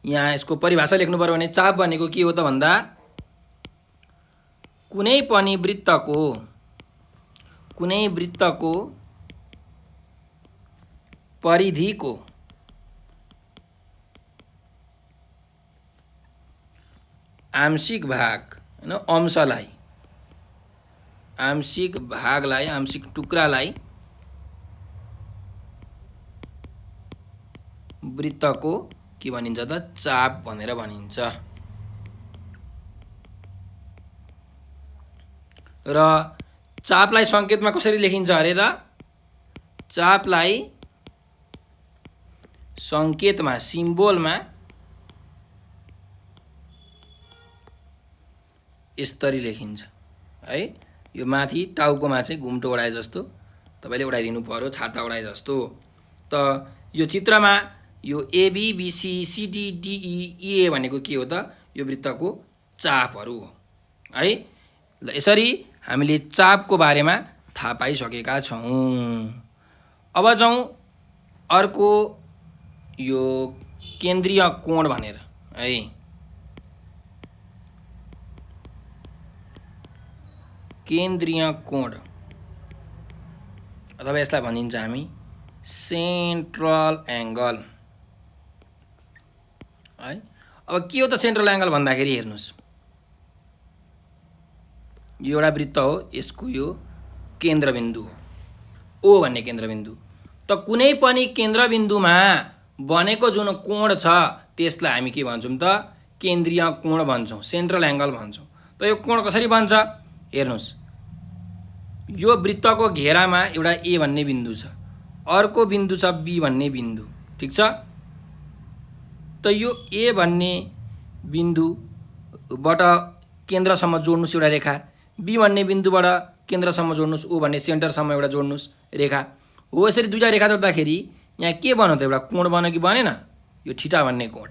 यहाँ यसको परिभाषा लेख्नु पऱ्यो भने चाप भनेको के हो त भन्दा कुनै पनि वृत्तको परिधिको आंशिक भाग होइन, अंशलाई, आंशिक भागलाई, आंशिक टुक्रालाई वृत्तको के भनिन्छ त चाप भनेर भनिन्छ। र चापलाई सङ्केतमा कसरी लेखिन्छ अरे त चापलाई सङ्केतमा, सिम्बोलमा यसरी लेखिन्छ है। यो माथि टाउकोमा चाहिँ घुम्टो ओढाए जस्तो तपाईँले ओढाइदिनु पर्यो, छाता ओढाए जस्तो। त यो चित्रमा यो एबी बिसी सिडी डिई इए भनेको के हो त यो वृत्तको चापहरू हो है। ल यसरी हामीले चापको बारेमा थाहा पाइसकेका छौँ। अब जाउँ अर्को यो केन्द्रीय कोण भनेर है। केन्द्रीय कोण अथवा यसलाई भनिन्छ हामी सेन्ट्रल एङ्गल है। अब के हो त सेन्ट्रल एङ्गल भन्दाखेरि हेर्नुहोस्, यो एउटा वृत्त हो, यसको यो केन्द्रबिन्दु हो, ओ भन्ने केन्द्रबिन्दु। त कुनै पनि केन्द्रबिन्दुमा बनेको जुन कोण छ त्यसलाई हामी के भन्छौँ त केन्द्रीय कोण भन्छौँ, सेन्ट्रल एङ्गल भन्छौँ। त यो कोण कसरी बन्छ हेर्नुहोस्, यो वृत्तको घेरामा एउटा ए भन्ने बिन्दु छ, अर्को बिन्दु छ बी भन्ने बिन्दु, ठिक छ। त यो ए भन्ने बिन्दुबाट केन्द्रसम्म जोड्नुहोस् एउटा रेखा, बी भन्ने बिन्दुबाट केन्द्रसम्म जोड्नुहोस्, ओ भन्ने सेन्टरसम्म एउटा जोड्नुहोस् रेखा हो। यसरी दुईवटा रेखा जोड्दाखेरि यहाँ के बन्यो त एउटा कोण बन्यो कि बनेन, यो ठिटा भन्ने कोण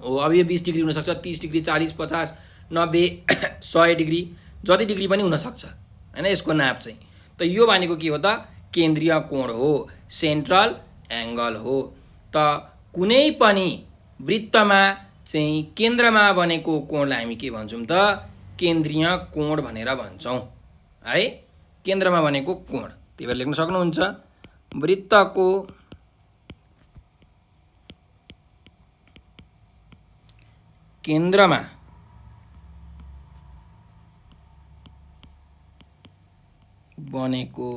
हो। अब यो 20 डिग्री हुनसक्छ, 30 डिग्री, 40, 50, 90, 100 डिग्री, जति डिग्री पनि हुनसक्छ होइन यसको नाप चाहिँ। त यो भनेको के हो त केन्द्रीय कोण हो, सेन्ट्रल एङ्गल हो। त कुनै पनि वृत्तमा चाहिँ केन्द्रमा बनेको कोणलाई हामी के भन्छौँ त केन्द्रीय कोण भनेर भन्छौँ है। केन्द्रमा बनेको कोण, त्यही भएर लेख्न सक्नुहुन्छ वृत्तको केन्द्रमा बनेको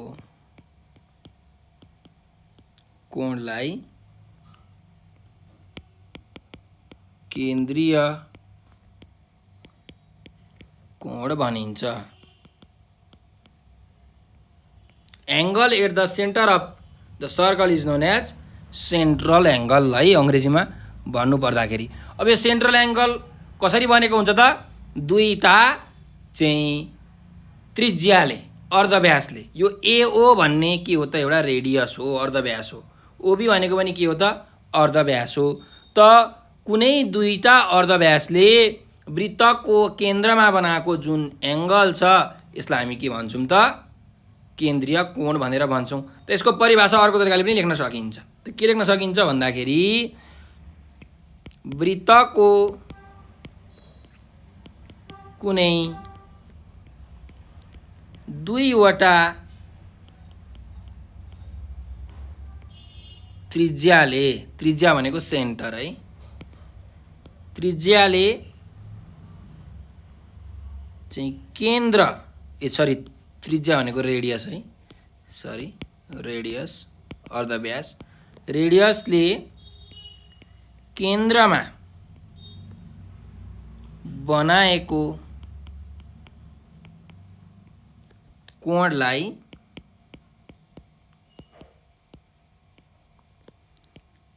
कोणलाई केन्द्रीय कोण भनिन्छ। Angle at the centre of the circle is known as central angle है अङ्ग्रेजीमा भन्नु पर्दाखेरि। अब यो सेन्ट्रल एङ्गल कसरी बनेको हुन्छ त दुईटा चाहिँ त्रिज्याले, अर्धव्यासले, यो एओ भन्ने के हो त एउटा रेडियस हो, अर्धव्यास हो, ओबी भनेको पनि के हो त अर्धव्यास हो। त कुनै दुईटा अर्धव्यासले वृत्तको केन्द्रमा बनाएको जुन एङ्गल छ यसलाई हामी के भन्छौँ त केन्द्रीय कोण भनेर भन्छौँ। त यसको परिभाषा अर्को तरिकाले पनि लेख्न सकिन्छ। त के लेख्न सकिन्छ भन्दाखेरि वृत्तको कुनै दुईवटा त्रिज्याले, त्रिज्या भनेको सेन्टर है, त्रिज्याले चाहिँ केन्द्र त्रिज्या भनेको रेडियस है, रेडियस अर्धव्यास, रेडियसले केन्द्रमा बनाएको कोणलाई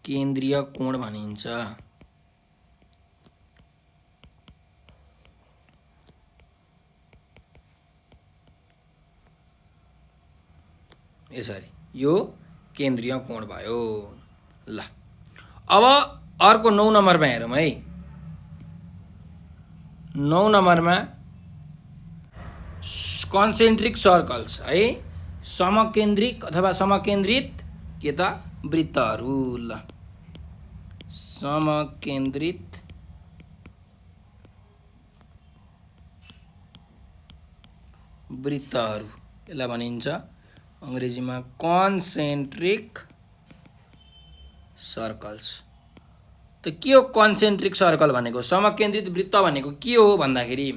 केन्द्रीय कोण भनिन्छ। यसरी यो केन्द्रीय कोण भयो। ल अब अर्को 9 नम्बरमा हेरौँ है। 9 नम्बरमा कन्सेन्ट्रिक सर्कल्स है, समकेन्द्रिक अथवा समकेन्द्रित के त वृत्तहरू। ल समकेन्द्रित वृत्तहरू यसलाई भनिन्छ अङ्ग्रेजीमा कन्सेन्ट्रिक सर्कल्स। त के हो कन्सेन्ट्रिक सर्कल भनेको? समकेन्द्रित वृत्त भनेको के हो भन्दाखेरि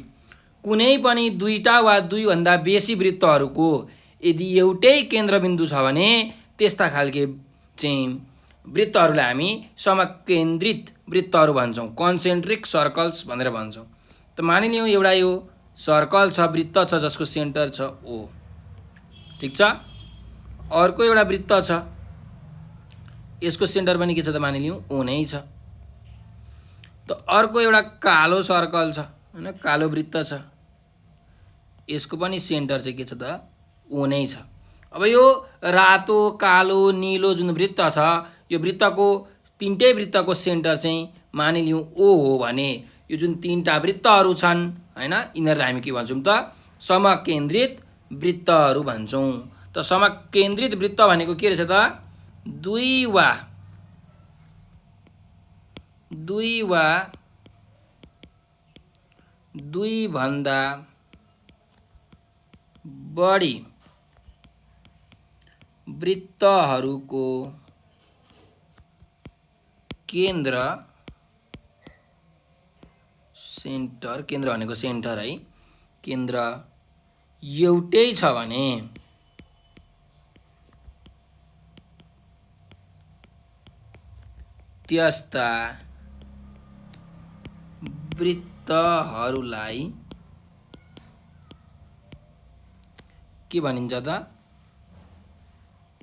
कुनै पनि दुईटा वा दुईभन्दा बेसी वृत्तहरूको यदि एउटै केन्द्रबिन्दु छ भने त्यस्ता खालके चाहिँ वृत्तहरूलाई हामी समकेन्द्रित वृत्तहरू भन्छौँ, कन्सेन्ट्रिक सर्कल्स भनेर भन्छौँ। त मानिलिउँ एउटा यो सर्कल छ, वृत्त छ जसको सेन्टर छ ओ, ठिक छ। अर्को एउटा वृत्त छ, यसको सेन्टर पनि के छ त मानिलिउँ ओ नै छ। त अर्को एउटा कालो सर्कल छ हैन, कालो वृत्त छ, यसको पनि सेन्टर चाहिँ के छ त ओ नै छ। अब यो रातो कालो नीलो जुन वृत्त छ यो वृत्तको तीनटै वृत्तको सेन्टर चाहिँ मानिलिउँ ओ हो भने यो जुन तीनटा वृत्तहरू छन् हैन यिनीहरूलाई हामी के भन्छौँ त समकेन्द्रित वृत्तहरू भन्छौँ। त समकेन्द्रित वृत्त भनेको के रहेछ त दुई वा दुईभन्दा बढी वृत्तहरूको केन्द्र, सेन्टर, केन्द्र भनेको सेन्टर है, केन्द्र एउटै छ भने त्यस्ता वृत्तहरूलाई के भनिन्छ त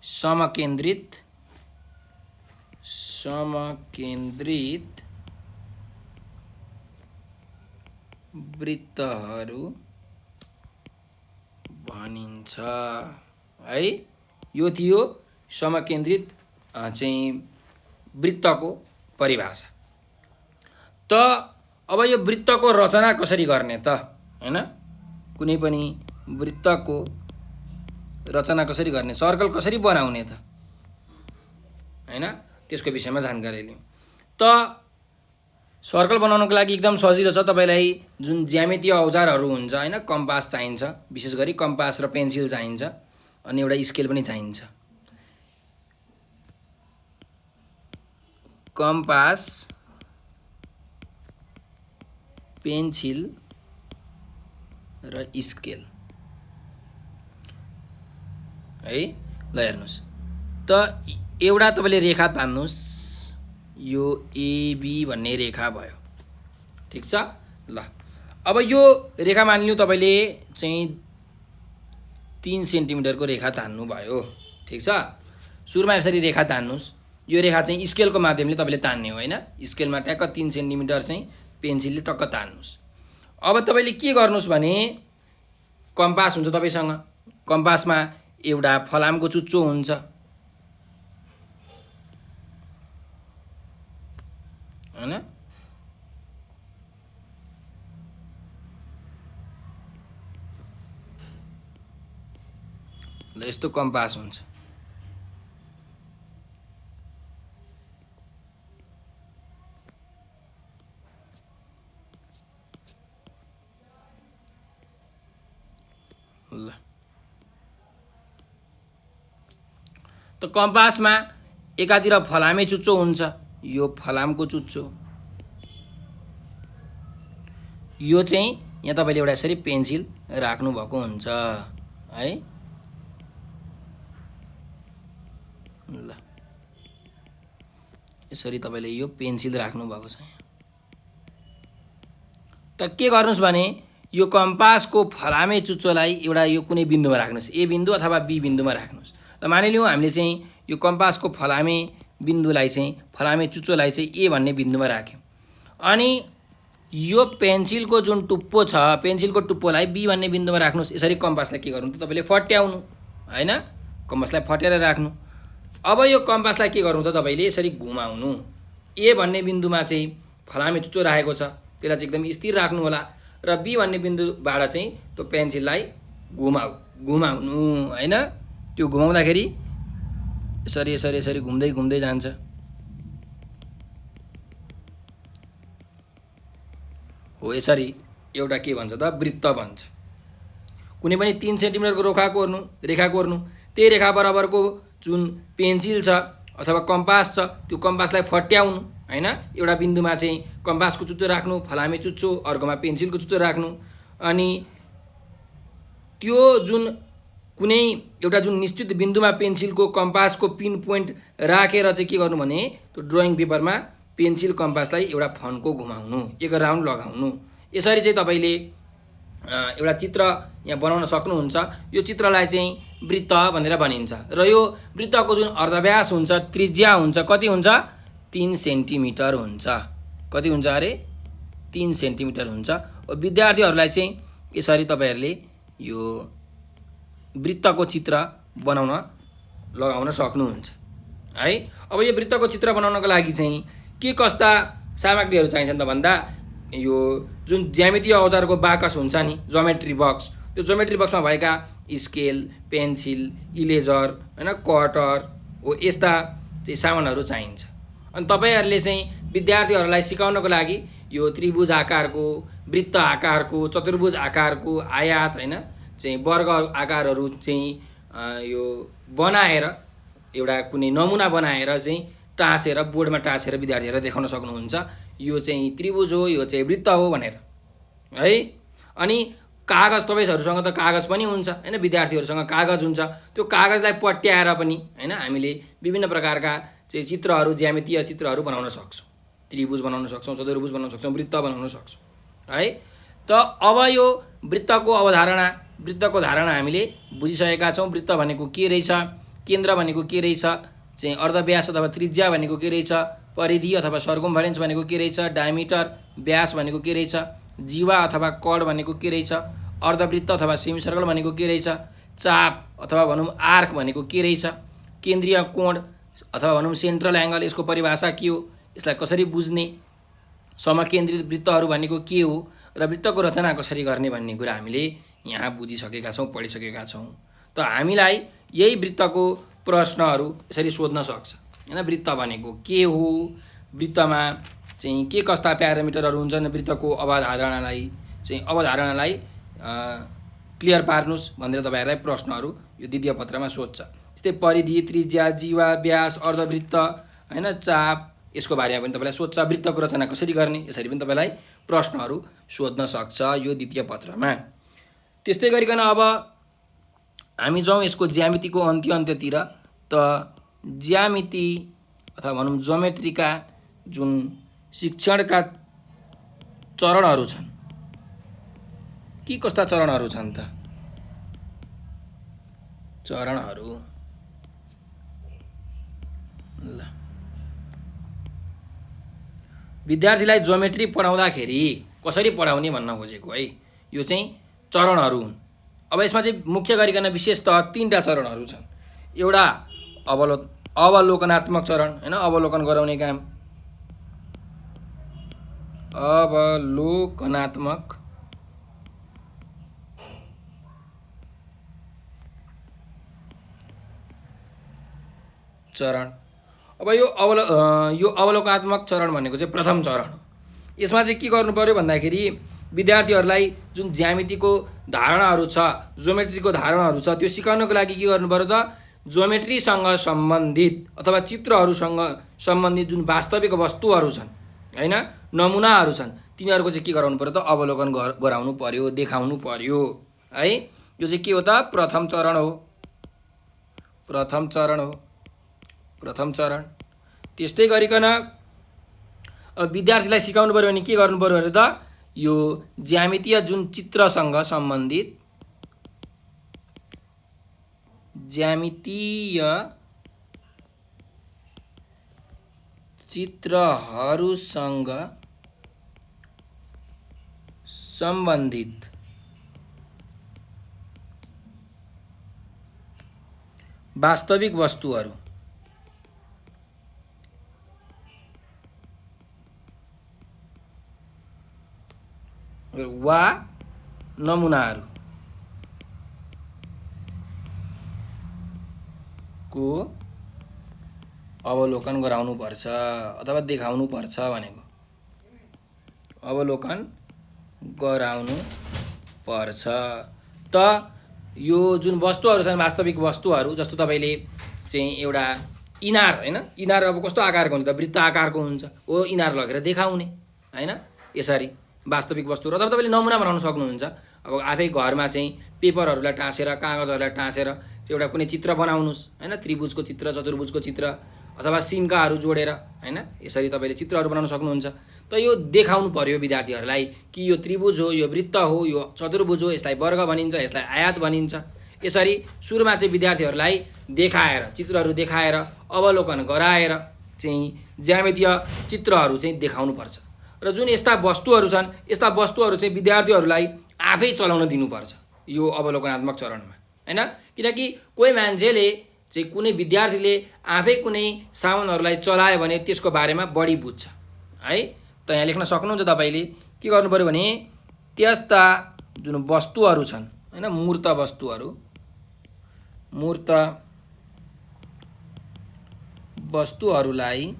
समकेन्द्रित वृत्तहरू भनिन्छ है। यो थियो समकेन्द्रित चाहिँ वृत्तको परिभाषा। त अब यो वृत्तको रचना कसरी गर्ने त हैन, कुनै पनि वृत्तको रचना कसरी गर्ने, सर्कल कसरी बनाउने त हैन, त्यसको विषयमा जानकारी लिउँ। त सर्कल बनाउनको लागि एकदम सजिलो छ। तपाईलाई जुन ज्यामितीय औजारहरू हुन्छ हैन, कम्पास चाहिन्छ, विशेष गरी कम्पास र पेन्सिल चाहिन्छ, अनि एउटा स्केल पनि चाहिन्छ। कम्पास, पेन्सिल र स्केल है। ल हेर्नुहोस् त एउटा तपाईँले रेखा तान्नुहोस्, यो एबी भन्ने रेखा भयो, ठिक छ। ल अब यो रेखा मानिलिउँ तपाईँले चाहिँ 3 सेन्टिमिटरको रेखा तान्नु भयो, ठिक छ। सुरुमा यसरी रेखा तान्नुहोस्, यो रेखा चाहिँ स्केलको माध्यमले तपाईँले तान्ने हो हैन, स्केलमा ट्याक्क 3 सेन्टिमिटर चाहिँ पेन्सिलले टक्क तान्नुहोस्। अब तपाईँले के गर्नुहोस् भने कम्पास हुन्छ तपाईँसँग, कम्पासमा एउटा फलामको चुच्चो हुन्छ हैन, ल यस्तो कम्पास हुन्छ। ल त कम्पासमा एकातिर फलामे चुच्चो हुन्छ, यो फलामको चुच्चो, यो चाहिँ यहाँ तपाईँले एउटा यसरी पेन्सिल राख्नु भएको हुन्छ है। ल यसरी तपाईँले यो पेन्सिल राख्नु भएको छ। त के गर्नुहोस् भने यो कम्पासको फलामे चुच्चोलाई एउटा यो कुनै बिन्दुमा राख्नुहोस्, ए बिन्दु अथवा बी बिन्दुमा राख्नुहोस्। ल मानिलिउँ हामीले चाहिँ यो कम्पासको फलामे बिन्दुलाई चाहिँ फलामे चुच्चोलाई चाहिँ ए भन्ने बिन्दुमा राख्यौँ। अनि यो पेन्सिलको जुन टुप्पो छ, पेन्सिलको टुप्पोलाई बी भन्ने बिन्दुमा राख्नुहोस्। यसरी कम्पासलाई के गर्नु त तपाईँले फट्याउनु, होइन, कम्पासलाई फट्याएर राख्नु। अब यो कम्पासलाई के गर्नु त तपाईँले यसरी घुमाउनु। ए भन्ने बिन्दुमा चाहिँ फलामे चुच्चो राखेको छ, त्यसलाई चाहिँ एकदम स्थिर राख्नु होला र बी भन्ने बिन्दुबाट चाहिँ त्यो पेन्सिललाई घुमाउनु, होइन। त्यो घुमाउँदाखेरि यसरी यसरी यसरी घुम्दै घुम्दै जान्छ। हो यसरी एउटा के भन्छ त वृत्त भन्छ। कुनै पनि 3 सेन्टिमिटरको रेखा कोर्नु, त्यही रेखा बराबरको जुन पेन्सिल छ अथवा कम्पास छ त्यो कम्पासलाई फट्याउनु, होइन। एउटा बिन्दुमा चाहिँ कम्पासको चुच्चो राख्नु, फलामे चुच्चो, अर्कोमा पेन्सिलको चुच्चो राख्नु। अनि त्यो जुन कुनै एउटा जुन निश्चित बिन्दुमा पेन्सिलको कम्पासको पिन पोइन्ट राखेर चाहिँ के गर्नु भने त्यो ड्रइङ पेपरमा पेन्सिल कम्पासलाई एउटा फन्को घुमाउनु, एक राउन्ड लगाउनु। यसरी चाहिँ तपाईँले एउटा चित्र यहाँ बनाउन सक्नुहुन्छ। यो चित्रलाई चाहिँ वृत्त भनेर भनिन्छ र यो वृत्तको जुन अर्धव्यास हुन्छ, त्रिज्या हुन्छ, कति हुन्छ? 3 सेन्टिमिटर हुन्छ। कति हुन्छ अरे? 3 सेन्टिमिटर हुन्छ। विद्यार्थीहरूलाई चाहिँ यसरी तपाईँहरूले यो वृत्तको चित्र लगाउन सक्नुहुन्छ, है। अब यो वृत्तको चित्र बनाउनको लागि चाहिँ के कस्ता सामग्रीहरू चाहिन्छन् त भन्दा यो जुन ज्यामितीय औजारको बाकस हुन्छ नि, ज्योमेट्री बक्स, त्यो ज्योमेट्री बक्समा भएका स्केल, पेन्सिल, इरेजर, होइन, कटर हो, यस्ता चाहिँ सामानहरू चाहिन्छ। अनि तपाईँहरूले चाहिँ विद्यार्थीहरूलाई सिकाउनको लागि यो त्रिभुज आकारको, वृत्त आकारको, चतुर्भुज आकारको, आयात, होइन, चाहिँ वर्ग आकारहरू चाहिँ यो बनाएर एउटा कुनै नमुना बनाएर चाहिँ टाँसेर बोर्डमा टाँसेर विद्यार्थीहरूलाई देखाउन सक्नुहुन्छ। यो चाहिँ त्रिभुज हो, यो चाहिँ वृत्त हो भनेर, है। अनि कागज, तपाईँहरूसँग त कागज पनि हुन्छ, होइन, विद्यार्थीहरूसँग कागज हुन्छ। त्यो कागजलाई पट्याएर पनि, होइन, हामीले विभिन्न प्रकारका चाहिँ चित्रहरू, ज्यामितीय चित्रहरू बनाउन सक्छौँ। त्रिभुज बनाउन सक्छौँ, चतुर्भुज बनाउन सक्छौँ, वृत्त बनाउन सक्छौँ, है। त अब यो वृत्तको धारणा हामीले बुझिसकेका छौँ। वृत्त भनेको के रहेछ, केन्द्र भनेको के रहेछ, चाहिँ अर्धव्यास अथवा त्रिज्या भनेको के रहेछ, परिधि अथवा सर्कमफरेन्स भनेको के रहेछ, डायमिटर व्यास भनेको के रहेछ, जीवा अथवा कड भनेको के रहेछ, अर्धवृत्त अथवा सेमी सर्कल भनेको के रहेछ, चाप अथवा भनौँ आर्क भनेको के रहेछ, केन्द्रीय कोण अथवा भनौँ सेन्ट्रल एङ्गल, यसको परिभाषा के हो, यसलाई कसरी बुझ्ने, समकेन्द्रित वृत्तहरू भनेको के हो र वृत्तको रचना कसरी गर्ने भन्ने कुरा हामीले यहाँ बुझिसकेका छौँ, पढिसकेका छौँ। त हामीलाई यही वृत्तको प्रश्नहरू यसरी सोध्न सक्छ, होइन। वृत्त भनेको के हो, वृत्तमा चाहिँ के कस्ता प्यारामिटरहरू हुन्छन्, वृत्तको अवधारणालाई क्लियर पार्नुहोस् भनेर तपाईँहरूलाई प्रश्नहरू यो द्वितीय पत्रमा सोध्छ। जस्तै परिधि, त्रिज्या, जीवा, व्यास, अर्धवृत्त, होइन, चाप, यसको बारेमा पनि तपाईँलाई सोध्छ। वृत्तको रचना कसरी गर्ने, यसरी पनि तपाईँलाई प्रश्नहरू सोध्न सक्छ यो द्वितीय पत्रमा। त्यस्तै गरिकन अब हामी जाउँ यसको ज्यामितिको अन्त्यतिर। त ज्यामिति अथवा भनौँ ज्योमेट्रीका जुन शिक्षणका चरणहरू छन्, के कस्ता चरणहरू छन् त? चरणहरू ल विद्यार्थीलाई ज्योमेट्री पढाउँदाखेरि कसरी पढाउने भन्न खोजेको है, यो चाहिँ चरणहरू हुन्। अब यसमा चाहिँ मुख्य गरिकन विशेषतः 3टा चरणहरू छन्। एउटा अवलोकनात्मक चरण, होइन, अवलोकन गराउने काम, अवलोकनात्मक चरण। अब यो अवलोकनात्मक चरण भनेको चाहिँ प्रथम चरण हो। यसमा चाहिँ के गर्नु पर्यो भन्दाखेरि विद्यार्थीहरूलाई जुन ज्यामितिको धारणाहरू छ, ज्योमेट्रीको धारणाहरू छ, त्यो सिकाउनको लागि के गर्नु पर्यो त? ज्योमेट्रीसँग सम्बन्धित अथवा चित्रहरूसँग सम्बन्धित जुन वास्तविक वस्तुहरू छन्, होइन, नमुनाहरू छन्, तिनीहरूको चाहिँ के गराउनु पर्यो त? अवलोकन गराउनु पर्यो, देखाउनु पर्यो, है। यो चाहिँ के हो त? प्रथम चरण। त्यस्तै गरिकन विद्यार्थीलाई सिकाउनु पर्यो भने के गर्नु पर्यो भने त यो ज्यामितीय जुन चित्रसँग सम्बन्धित ज्यामितीय चित्रहरूसँग सम्बन्धित वास्तविक वस्तुहरू वा नमुनाहरू को अवलोकन गराउनुपर्छ अथवा देखाउनुपर्छ भनेको अवलोकन गराउनु पर्छ। त यो जुन वस्तुहरू छन् वास्तविक वस्तुहरू जस्तो तपाईँले चाहिँ एउटा इनार हैन इनार अब कस्तो आकारको हुन्छ त वृत्त आकारको हुन्छ हो इनार लगेर देखाउने हैन यसरी वास्तविक वस्तुहरू अथवा तपाईँले नमुना बनाउन सक्नुहुन्छ। अब आफै घरमा चाहिँ पेपरहरूलाई टाँसेर कागजहरूलाई टाँसेर एउटा कुनै चित्र बनाउनुहोस् हैन त्रिभुजको चित्र चतुर्भुजको चित्र अथवा सिन्काहरू जोडेर हैन यसरी तपाईँले चित्रहरू बनाउन सक्नुहुन्छ। त यो देखाउनु पर्यो विद्यार्थीहरूलाई कि यो त्रिभुज हो यो वृत्त हो यो चतुर्भुज हो यसलाई वर्ग भनिन्छ यसलाई आयत भनिन्छ। यसरी सुरुमा चाहिँ विद्यार्थीहरूलाई देखाएर चित्रहरू देखाएर अवलोकन गराएर चाहिँ ज्यामितीय चित्रहरू चाहिँ देखाउनुपर्छ र जुन यस्ता वस्तुहरू छन् यस्ता वस्तुहरू चाहिँ विद्यार्थीहरूलाई आफै चलाउन दिनुपर्छ यो अवलोकनात्मक चरणमा हैन किनकि कोही मान्छेले चाहिँ कुनै विद्यार्थीले आफै कुनै सामानहरूलाई चलायो भने त्यसको बारेमा बढी बुझ्छ है। त यहाँ लेख्न सक्नुहुन्छ तपाईँले के गर्नु पर्यो भने त्यस्ता जुन वस्तुहरू छन् हैन मूर्त वस्तुहरू मूर्त वस्तुहरूलाई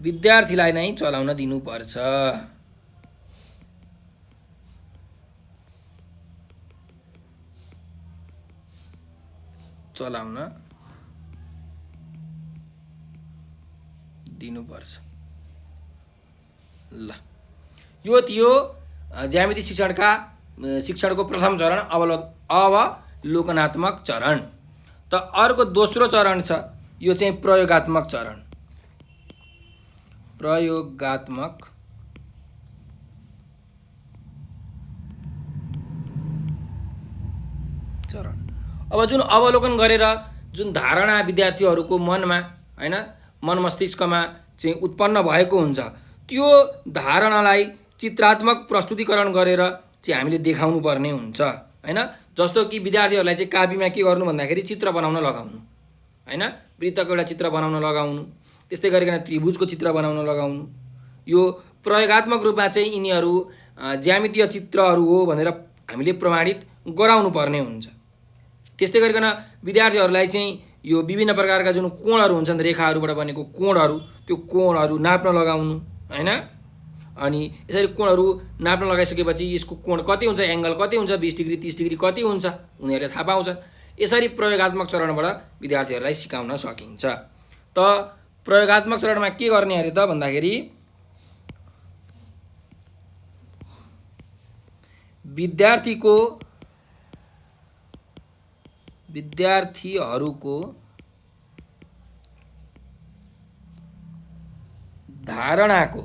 विद्यार्थीलाई नै चलाउन दिनुपर्छ। चलाउन दिनुपर्छ। ल यो थियो ज्यामिति शिक्षणको प्रथम चरण अवलोकनात्मक चरण। त अर्को दोस्रो चरण छ यो चाहिँ प्रयोगात्मक चरण। प्रयोगात्मक चरण अब जुन अवलोकन गरेर जुन धारणा विद्यार्थीहरूको मनमा हैन मन मस्तिष्कमा चाहिँ उत्पन्न भएको हुन्छ त्यो धारणालाई चित्रात्मक प्रस्तुतिकरण गरेर चाहिँ हामीले देखाउनु पर्ने हुन्छ हैन। जस्तो कि विद्यार्थीहरूलाई चाहिँ कापीमा के गर्नु भन्दाखेरि चित्र बनाउन लगाउनु हैन वृत्तको एउटा चित्र बनाउन लगाउनु त्यस्तै गरिकन त्रिभुजको चित्र बनाउन लगाउनु यो प्रयोगात्मक रूपमा चाहिँ यिनीहरू ज्यामितीय चित्रहरू हो भनेर हामीले प्रमाणित गराउनु पर्ने हुन्छ। त्यस्तै गरिकन विद्यार्थीहरूलाई चाहिँ यो विभिन्न प्रकारका जुन कोणहरू हुन्छन् रेखाहरूबाट बनेको कोणहरू त्यो कोणहरू नाप्न लगाउनु हैन अनि यसरी कोणहरू नाप्न लगाइसकेपछि यसको कोण कति हुन्छ एङ्गल कति हुन्छ 20 डिग्री 30 डिग्री कति हुन्छ उनीहरूले थाहा पाउँछन्। यसरी प्रयोगात्मक चरणबाट विद्यार्थीहरूलाई सिकाउन सकिन्छ। त प्रयोगात्मक चरणमा के गर्ने अरे त भन्दाखेरि विद्यार्थीहरूको धारणाको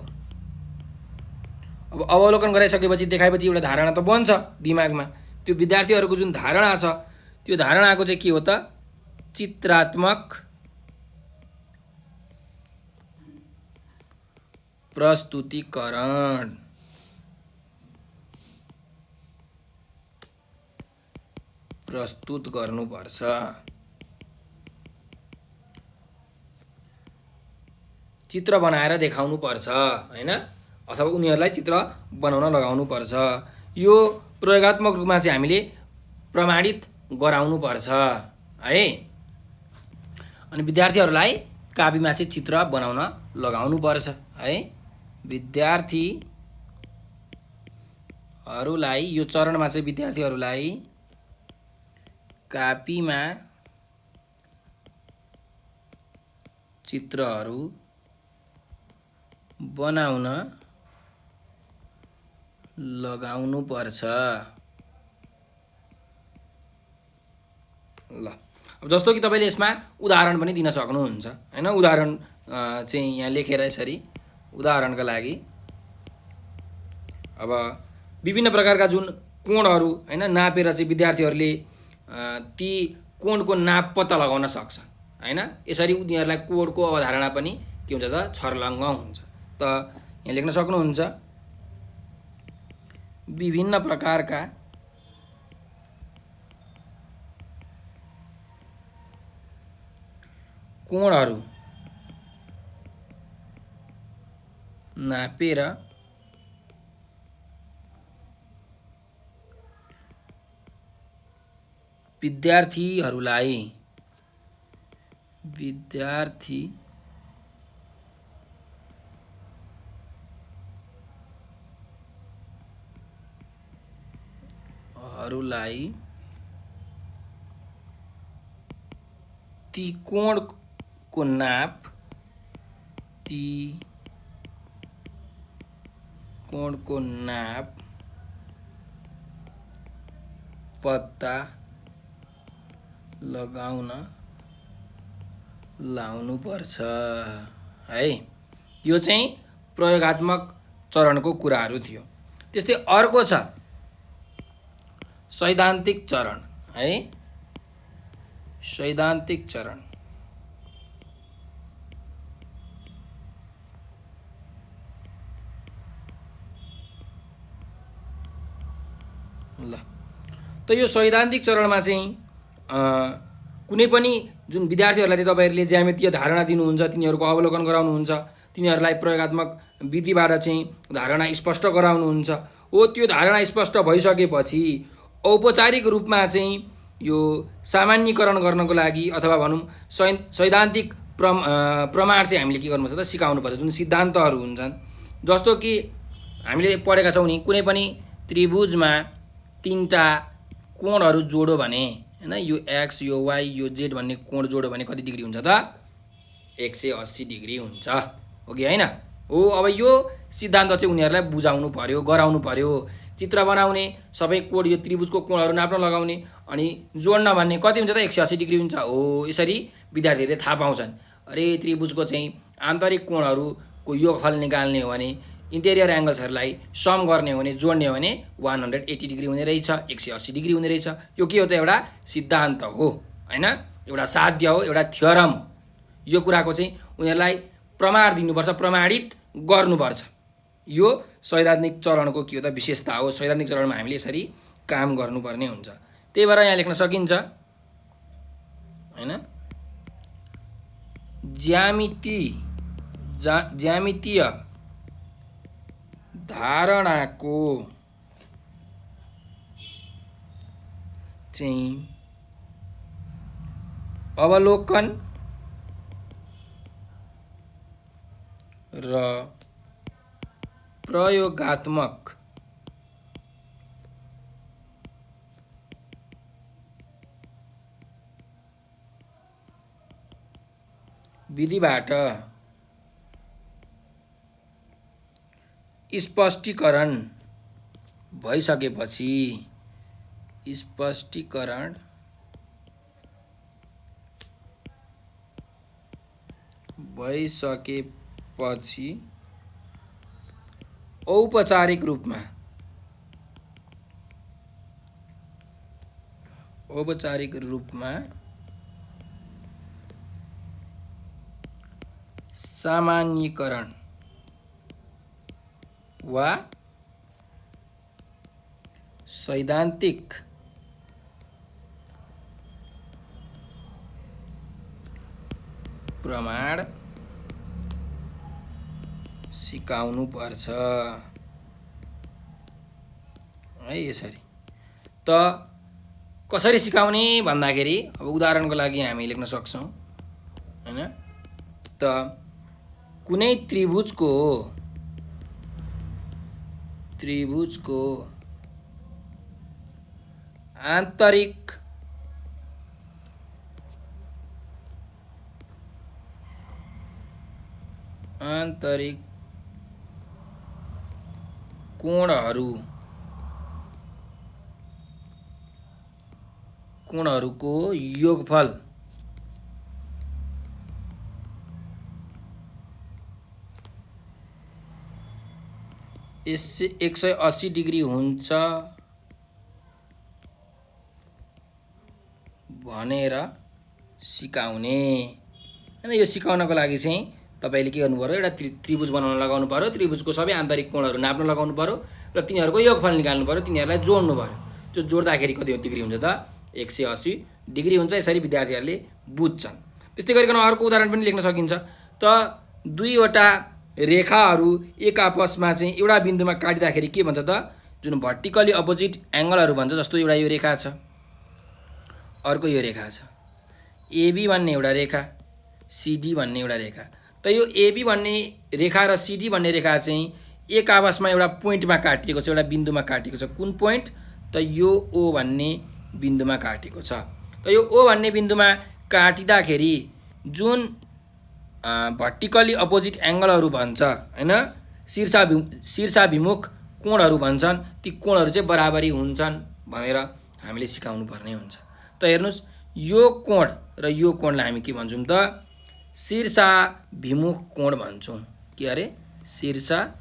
अब अवलोकन गराइसकेपछि देखाएपछि एउटा धारणा त बन्छ दिमागमा त्यो विद्यार्थीहरूको जुन धारणा छ त्यो धारणाको चाहिँ के हो त चित्रात्मक प्रस्तुतिकरण प्रस्तुत गर्नुपर्छ। चित्र बनाएर देखाउनु पर्छ हैन अथवा उनीहरूलाई चित्र बनाउन लगाउनु पर्छ। यो प्रयोगात्मक रूपमा चाहिँ हामीले प्रमाणित गराउनु पर्छ है। अनि विद्यार्थीहरूलाई कापीमा चाहिँ चित्र बनाउन लगाउनु पर्छ है। विद्यार्थीहरूलाई यो चरणमा चाहिँ विद्यार्थीहरूलाई कापीमा चित्रहरू बनाउन लगाउनु पर्छ। ल अब जस्तो कि तपाईँले यसमा उदाहरण पनि दिन सक्नुहुन्छ हैन उदाहरण चाहिँ यहाँ लेखेर यसरी उदाहरणका लागि अब विभिन्न प्रकारका जुन कोणहरू हैन नापेर चाहिँ विद्यार्थीहरूले ती कोणको नाप पत्ता लगाउन सक्छ हैन। यसरी उनीहरूलाई कोणको अवधारणा पनि के हुन्छ त छर्लङ्ग हुन्छ। त यहाँ लेख्न सक्नुहुन्छ विभिन्न प्रकारका कोणहरू नापेर विद्यार्थीहरूलाई ती कोणको नाप पत्ता लाउनुपर्छ है। यो चाहिँ प्रयोगात्मक चरणको कुराहरू थियो। त्यस्तै अर्को छ सैद्धान्तिक चरण है। सैद्धान्तिक चरण ल त यो सैद्धान्तिक चरणमा चाहिँ कुनै पनि जुन विद्यार्थीहरूलाई चाहिँ तपाईँहरूले ज्यामितीय धारणा दिनुहुन्छ, तिनीहरूको अवलोकन गराउनुहुन्छ, तिनीहरूलाई प्रयोगात्मक विधिबाट चाहिँ धारणा स्पष्ट गराउनुहुन्छ। हो त्यो धारणा स्पष्ट भइसकेपछि औपचारिक रूपमा चाहिँ यो सामान्यीकरण गर्नको लागि अथवा भनौँ सैद्धान्तिक प्रमाण चाहिँ हामीले के गर्नुपर्छ त सिकाउनुपर्छ। जुन सिद्धान्तहरू हुन्छन्, जस्तो कि हामीले पढेका छौँ नि कुनै पनि त्रिभुजमा तीनटा कोणहरू जोड्यो भने हैन यो एक्स यो वाई यो जेड भन्ने कोण जोड्यो भने कति डिग्री हुन्छ त 180 डिग्री हुन्छ हो कि हैन। हो अब यो सिद्धान्त चाहिँ उनीहरूलाई बुझाउनु पर्यो, गराउनु पर्यो। चित्र बनाउने सबै कोण यो त्रिभुजको कोणहरू नाप्न लगाउने अनि जोड्न भन्ने कति हुन्छ त 180 डिग्री हुन्छ। हो यसरी विद्यार्थीहरूले थाहा पाउँछन्। अरे त्रिभुजको चाहिँ आन्तरिक कोणहरूको योगफल निकाल्ने हो भने इन्टेरियर एङ्गल्सहरूलाई सम गर्ने हो भने जोड्ने हो भने 180 डिग्री हुने रहेछ, 180 डिग्री हुने रहेछ। यो के हो त एउटा सिद्धान्त हो हैन, एउटा साध्य हो, एउटा थ्योरम हो। यो कुराको चाहिँ उनीहरूलाई प्रमाण दिनुपर्छ, प्रमाणित गर्नुपर्छ। यो सैद्धान्तिक चरणको के हो त विशेषता हो। सैद्धान्तिक चरणमा हामीले यसरी काम गर्नुपर्ने हुन्छ। त्यही भएर यहाँ लेख्न सकिन्छ हैन ज्यामितीय धारणाको चाहिँ अवलोकन र प्रयोगात्मक विधिबाट स्पष्टीकरण भइसकेपछि औपचारिक रूपमा सामान्यीकरण वा सैद्धान्तिक प्रमाण सिकाउनु पर्छ है। यसरी त कसरी सिकाउने भन्दाखेरि अब उदाहरणको लागि हामी लेख्न सक्छौँ हैन। त कुनै त्रिभुजको आन्तरिक कोणहरूको योगफल यसले 180 डिग्री हुन्छ भनेर सिकाउने हैन। यो सिकाउनको लागि चाहिँ तपाईले के गर्नु पर्यो, एउटा त्रिभुज बनाउन लगाउनु पर्यो, त्रिभुजको सबै आन्तरिक कोणहरू नाप्न लगाउनु पर्यो र तिनीहरूको योगफल निकाल्नु पर्यो, तिनीहरूलाई जोड्नु पर्यो। त्यो जोड्दाखेरि कति डिग्री हुन्छ त 180 डिग्री हुन्छ। यसरी विद्यार्थीहरूले बुझ्छन्। त्यस्तै गरिकन अर्को उदाहरण पनि लेख्न सकिन्छ। त दुईवटा रेखाहरू एक आपसमा चाहिँ एउटा बिन्दुमा काटिँदाखेरि के भन्छ त, जुन भर्टिकली अपोजिट एङ्गलहरू भन्छ। जस्तो एउटा यो रेखा छ, अर्को यो रेखा छ, एबी भन्ने एउटा रेखा, सिडी भन्ने एउटा रेखा। त यो एबी भन्ने रेखा र सिडी भन्ने रेखा चाहिँ एक आपसमा एउटा पोइन्टमा काटिएको छ, एउटा बिन्दुमा काटिएको छ। कुन पोइन्ट त यो ओ भन्ने बिन्दुमा काटिएको छ। त यो ओ भन्ने बिन्दुमा काटिँदाखेरि जुन भर्टिकली अपोजिट एङ्गलहरू भन्छ हैन, शीर्षाभिमुख कोणहरू भन्छन्, ती कोणहरू चाहिँ बराबरी हुन्छन् भनेर हामीले सिकाउनु पर्ने हुन्छ। त हेर्नुस्, यो कोण र यो कोणलाई हामी के भन्छौँ त, शीर्षाभिमुख कोण भन्छौँ। के अरे, शीर्षाभिमुख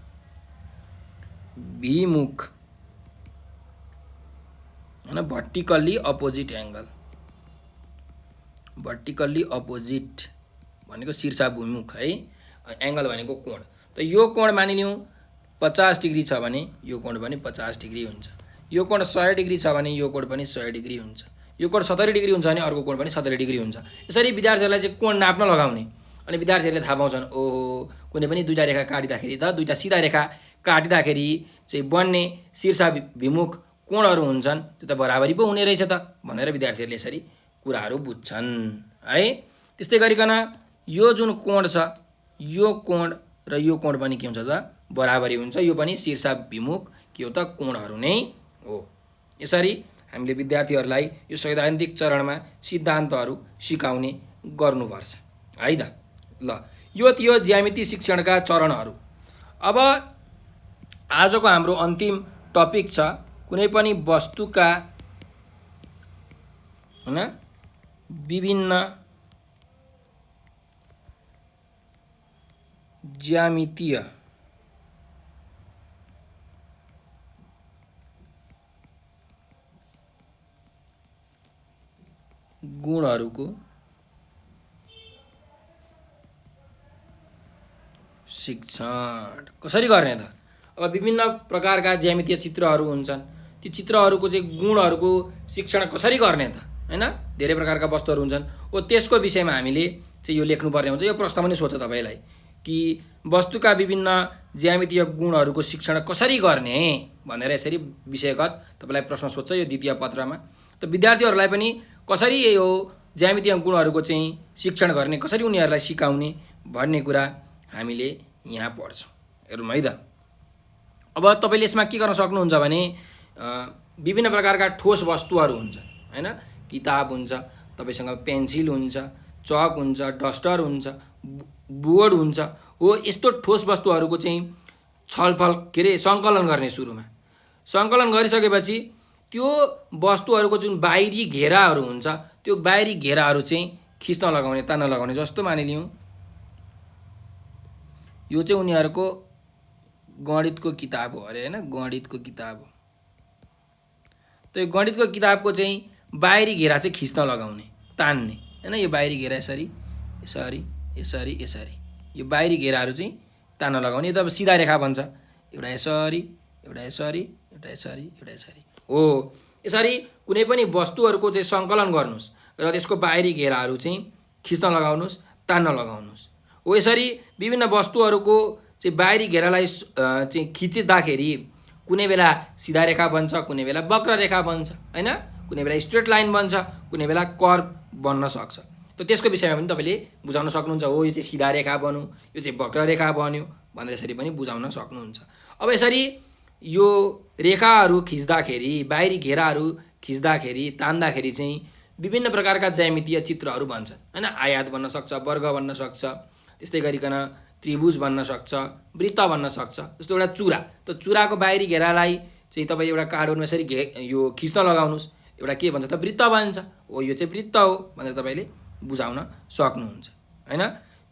हैन, vertically opposite angle. Vertically opposite भनेको शीर्षाभिमुख है, एङ्गल भनेको कोण। त यो कोण मानिलिउँ 50 डिग्री छ भने यो कोण पनि 50 डिग्री हुन्छ। यो कोण 100 डिग्री छ भने यो कोण पनि 100 डिग्री हुन्छ। यो कोण 70 डिग्री हुन्छ भने अर्को कोण पनि 70 डिग्री हुन्छ। यसरी विद्यार्थीहरूलाई चाहिँ कोण नाप्न लगाउने। अनि विद्यार्थीहरूले थाहा पाउँछन्, ओहो कुनै पनि दुईटा रेखा काटिँदाखेरि त, दुईटा सिधा रेखा काटिँदाखेरि चाहिँ बन्ने शीर्षाभिमुख कोणहरू हुन्छन्, त्यो त बराबरी पो हुने रहेछ त भनेर विद्यार्थीहरूले यसरी कुराहरू बुझ्छन् है। त्यस्तै गरिकन यो जुन कोण छ, यो कोण र यो कोण पनि के हुन्छ त, बराबरी हुन्छ। यो पनि शीर्षाभिमुख के हो त, कोणहरू नै हो। यसरी हामीले विद्यार्थीहरूलाई यो सैद्धान्तिक चरणमा सिद्धान्तहरू सिकाउने गर्नुपर्छ है त। ल, यो थियो ज्यामिति शिक्षणका चरणहरू। अब आजको हाम्रो अन्तिम टपिक छ कुनै पनि वस्तुका हैन विभिन्न ज्यामितीय गुणहरूको शिक्षण कसरी गर्ने त। अब विभिन्न प्रकारका ज्यामितीय चित्रहरू हुन्छन्, ती चित्रहरूको चाहिँ गुणहरूको शिक्षण कसरी गर्ने त हैन। धेरै प्रकारका वस्तुहरू हुन्छन्, ओ त्यसको विषयमा हामीले चाहिँ यो लेख्नुपर्ने हुन्छ। यो प्रश्न पनि सोध्छ तपाईलाई कि वस्तुका विभिन्न ज्यामितीय गुणहरूको शिक्षण कसरी गर्ने भनेर यसरी विषयगत तपाईलाई प्रश्न सोध्छ यो द्वितीय पत्रमा। त विद्यार्थीहरूलाई पनि कसरी यो ज्यामितीय गुणहरूको चाहिँ शिक्षण गर्ने, कसरी उनीहरूलाई सिकाउने भन्ने कुरा हामीले यहाँ पढ्छौँ। हेरौँ है त। अब तपाईले यसमा के गर्न सक्नुहुन्छ भने विभिन्न प्रकारका ठोस वस्तुहरू हुन्छन् हैन। किताब हुन्छ, तपाईसँग पेन्सिल हुन्छ, चक हुन्छ, डस्टर हुन्छ, बोर्ड हुन्छ। हो, यस्तो ठोस वस्तुहरूको चाहिँ छलफल के अरे सङ्कलन गर्ने। सुरुमा सङ्कलन गरिसकेपछि त्यो वस्तुहरूको जुन बाहिरी घेराहरू हुन्छ, त्यो बाहिरी घेराहरू चाहिँ खिच्न लगाउने, तान्न लगाउने। जस्तो मानिलिउँ यो चाहिँ उनीहरूको गणितको किताब हो अरे हैन, गणितको किताब हो। त यो गणितको किताबको चाहिँ बाहिरी घेरा चाहिँ खिच्न लगाउने, तान्ने हैन। यो बाहिरी घेरा यसरी यसरी यसरी यसरी यो बाहिरी घेराहरू चाहिँ तान्न लगाउने। यो त अब सिधा रेखा भन्छ, एउटा यसरी एउटा यसरी एउटा यसरी एउटा यसरी हो। यसरी कुनै पनि वस्तुहरूको चाहिँ सङ्कलन गर्नुहोस् र त्यसको बाहिरी घेराहरू चाहिँ खिच्न लगाउनुहोस्, तान्न लगाउनुहोस्। हो, यसरी विभिन्न वस्तुहरूको चाहिँ बाहिरी घेरालाई चाहिँ खिच्दाखेरि कुनै बेला सिधा रेखा बन्छ, कुनै बेला वक्र रेखा बन्छ हैन, कुनै बेला स्ट्रेट लाइन बन्छ, कुनै बेला कर्भ बन्न सक्छ। त त्यसको विषयमा पनि तपाईले बुझाउन सक्नुहुन्छ। हो, यो चाहिँ सिधा रेखा बन्यो, यो चाहिँ वक्र रेखा बन्यो भनेर यसरी पनि बुझाउन सक्नुहुन्छ। अब यसरी यो रेखाहरू खिच्दाखेरि, बाहिरी घेराहरू खिच्दाखेरि, तान्दाखेरि चाहिँ विभिन्न प्रकारका ज्यामितीय चित्रहरू बन्छन् हैन। आयत बन्न सक्छ, वर्ग बन्न सक्छ, त्यस्तै गरिकन त्रिभुज बन्न सक्छ, वृत्त बन्न सक्छ। जस्तो एउटा चुरा, त चुराको बाहिरी घेरालाई चाहिँ तपाईँ एउटा कार्डबोर्डमा यसरी यो खिच्न लगाउनुहोस्, एउटा के भन्छ त, वृत्त बन्छ। हो, यो चाहिँ वृत्त हो भनेर तपाईँले बुझाउन सक्नुहुन्छ हैन।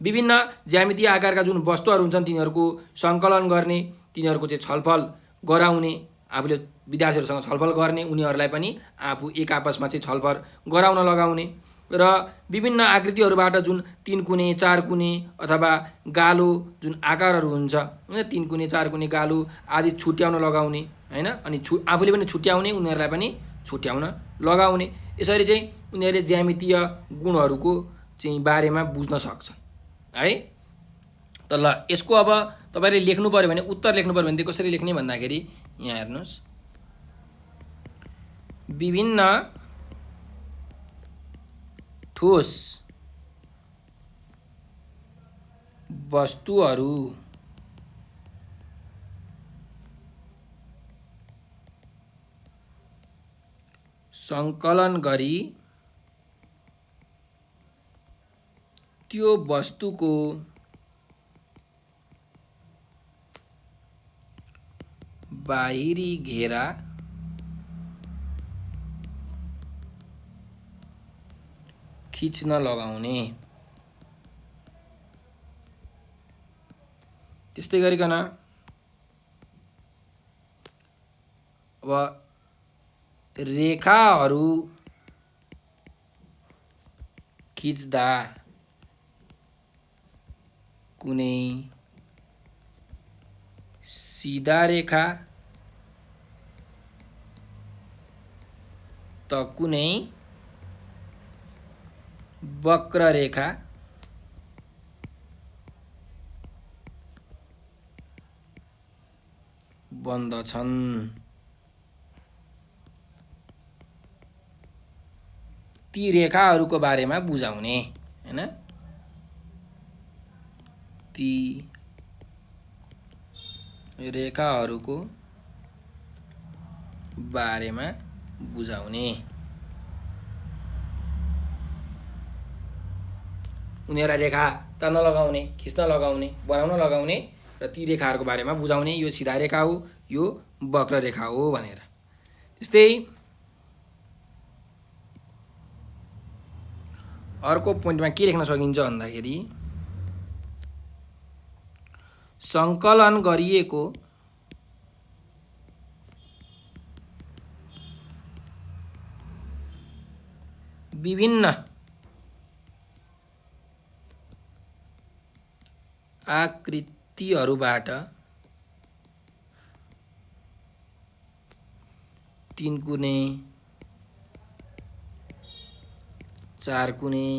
विभिन्न ज्यामितीय आकारका जुन वस्तुहरू हुन्छन् तिनीहरूको सङ्कलन गर्ने, तिनीहरूको चाहिँ छलफल गराउने, आफूले विद्यार्थीहरूसँग छलफल गर्ने, उनीहरूलाई पनि आफू एक आपसमा चाहिँ छलफल गराउन लगाउने र विभिन्न आकृतिहरूबाट जुन 3 कुने 4 कुने अथवा गालो जुन आकारहरू हुन्छ होइन, 3 कुने 4 कुने गालो आदि छुट्याउन लगाउने होइन, अनि आफूले पनि छुट्याउने, उनीहरूलाई पनि छुट्याउन लगाउने। यसरी चाहिँ उनीहरूले ज्यामितीय गुणहरूको चाहिँ बारेमा बुझ्न सक्छन् है। त ल यसको अब तपाईँले लेख्नु पऱ्यो भने, उत्तर लेख्नु पऱ्यो भने चाहिँ कसरी लेख्ने भन्दाखेरि यहाँ हेर्नुहोस्, विभिन्न ठोस वस्तुहरू सङ्कलन गरी त्यो वस्तुको बाहिरी घेरा खिच्न लगाउने। त्यस्तै गरिकन अब रेखाहरू खिच्दा कुनै सिधा रेखा त कुनै वक्र रेखा बन्दछन्। ती रेखाहरूको बारेमा बुझाउने हैन, ती रेखाहरूको बारेमा बुझाउने। उनीहरूलाई रेखा तान्न लगाउने, खिच्न लगाउने, बनाउन लगाउने र ती रेखाहरूको बारेमा बुझाउने, यो सिधा रेखा हो, यो वक्र रेखा हो भनेर। त्यस्तै अर्को पोइन्टमा के लेख्न सकिन्छ भन्दाखेरि सङ्कलन गरिएको विभिन्न आकृतिहरूबाट 3 कुने 4 कुने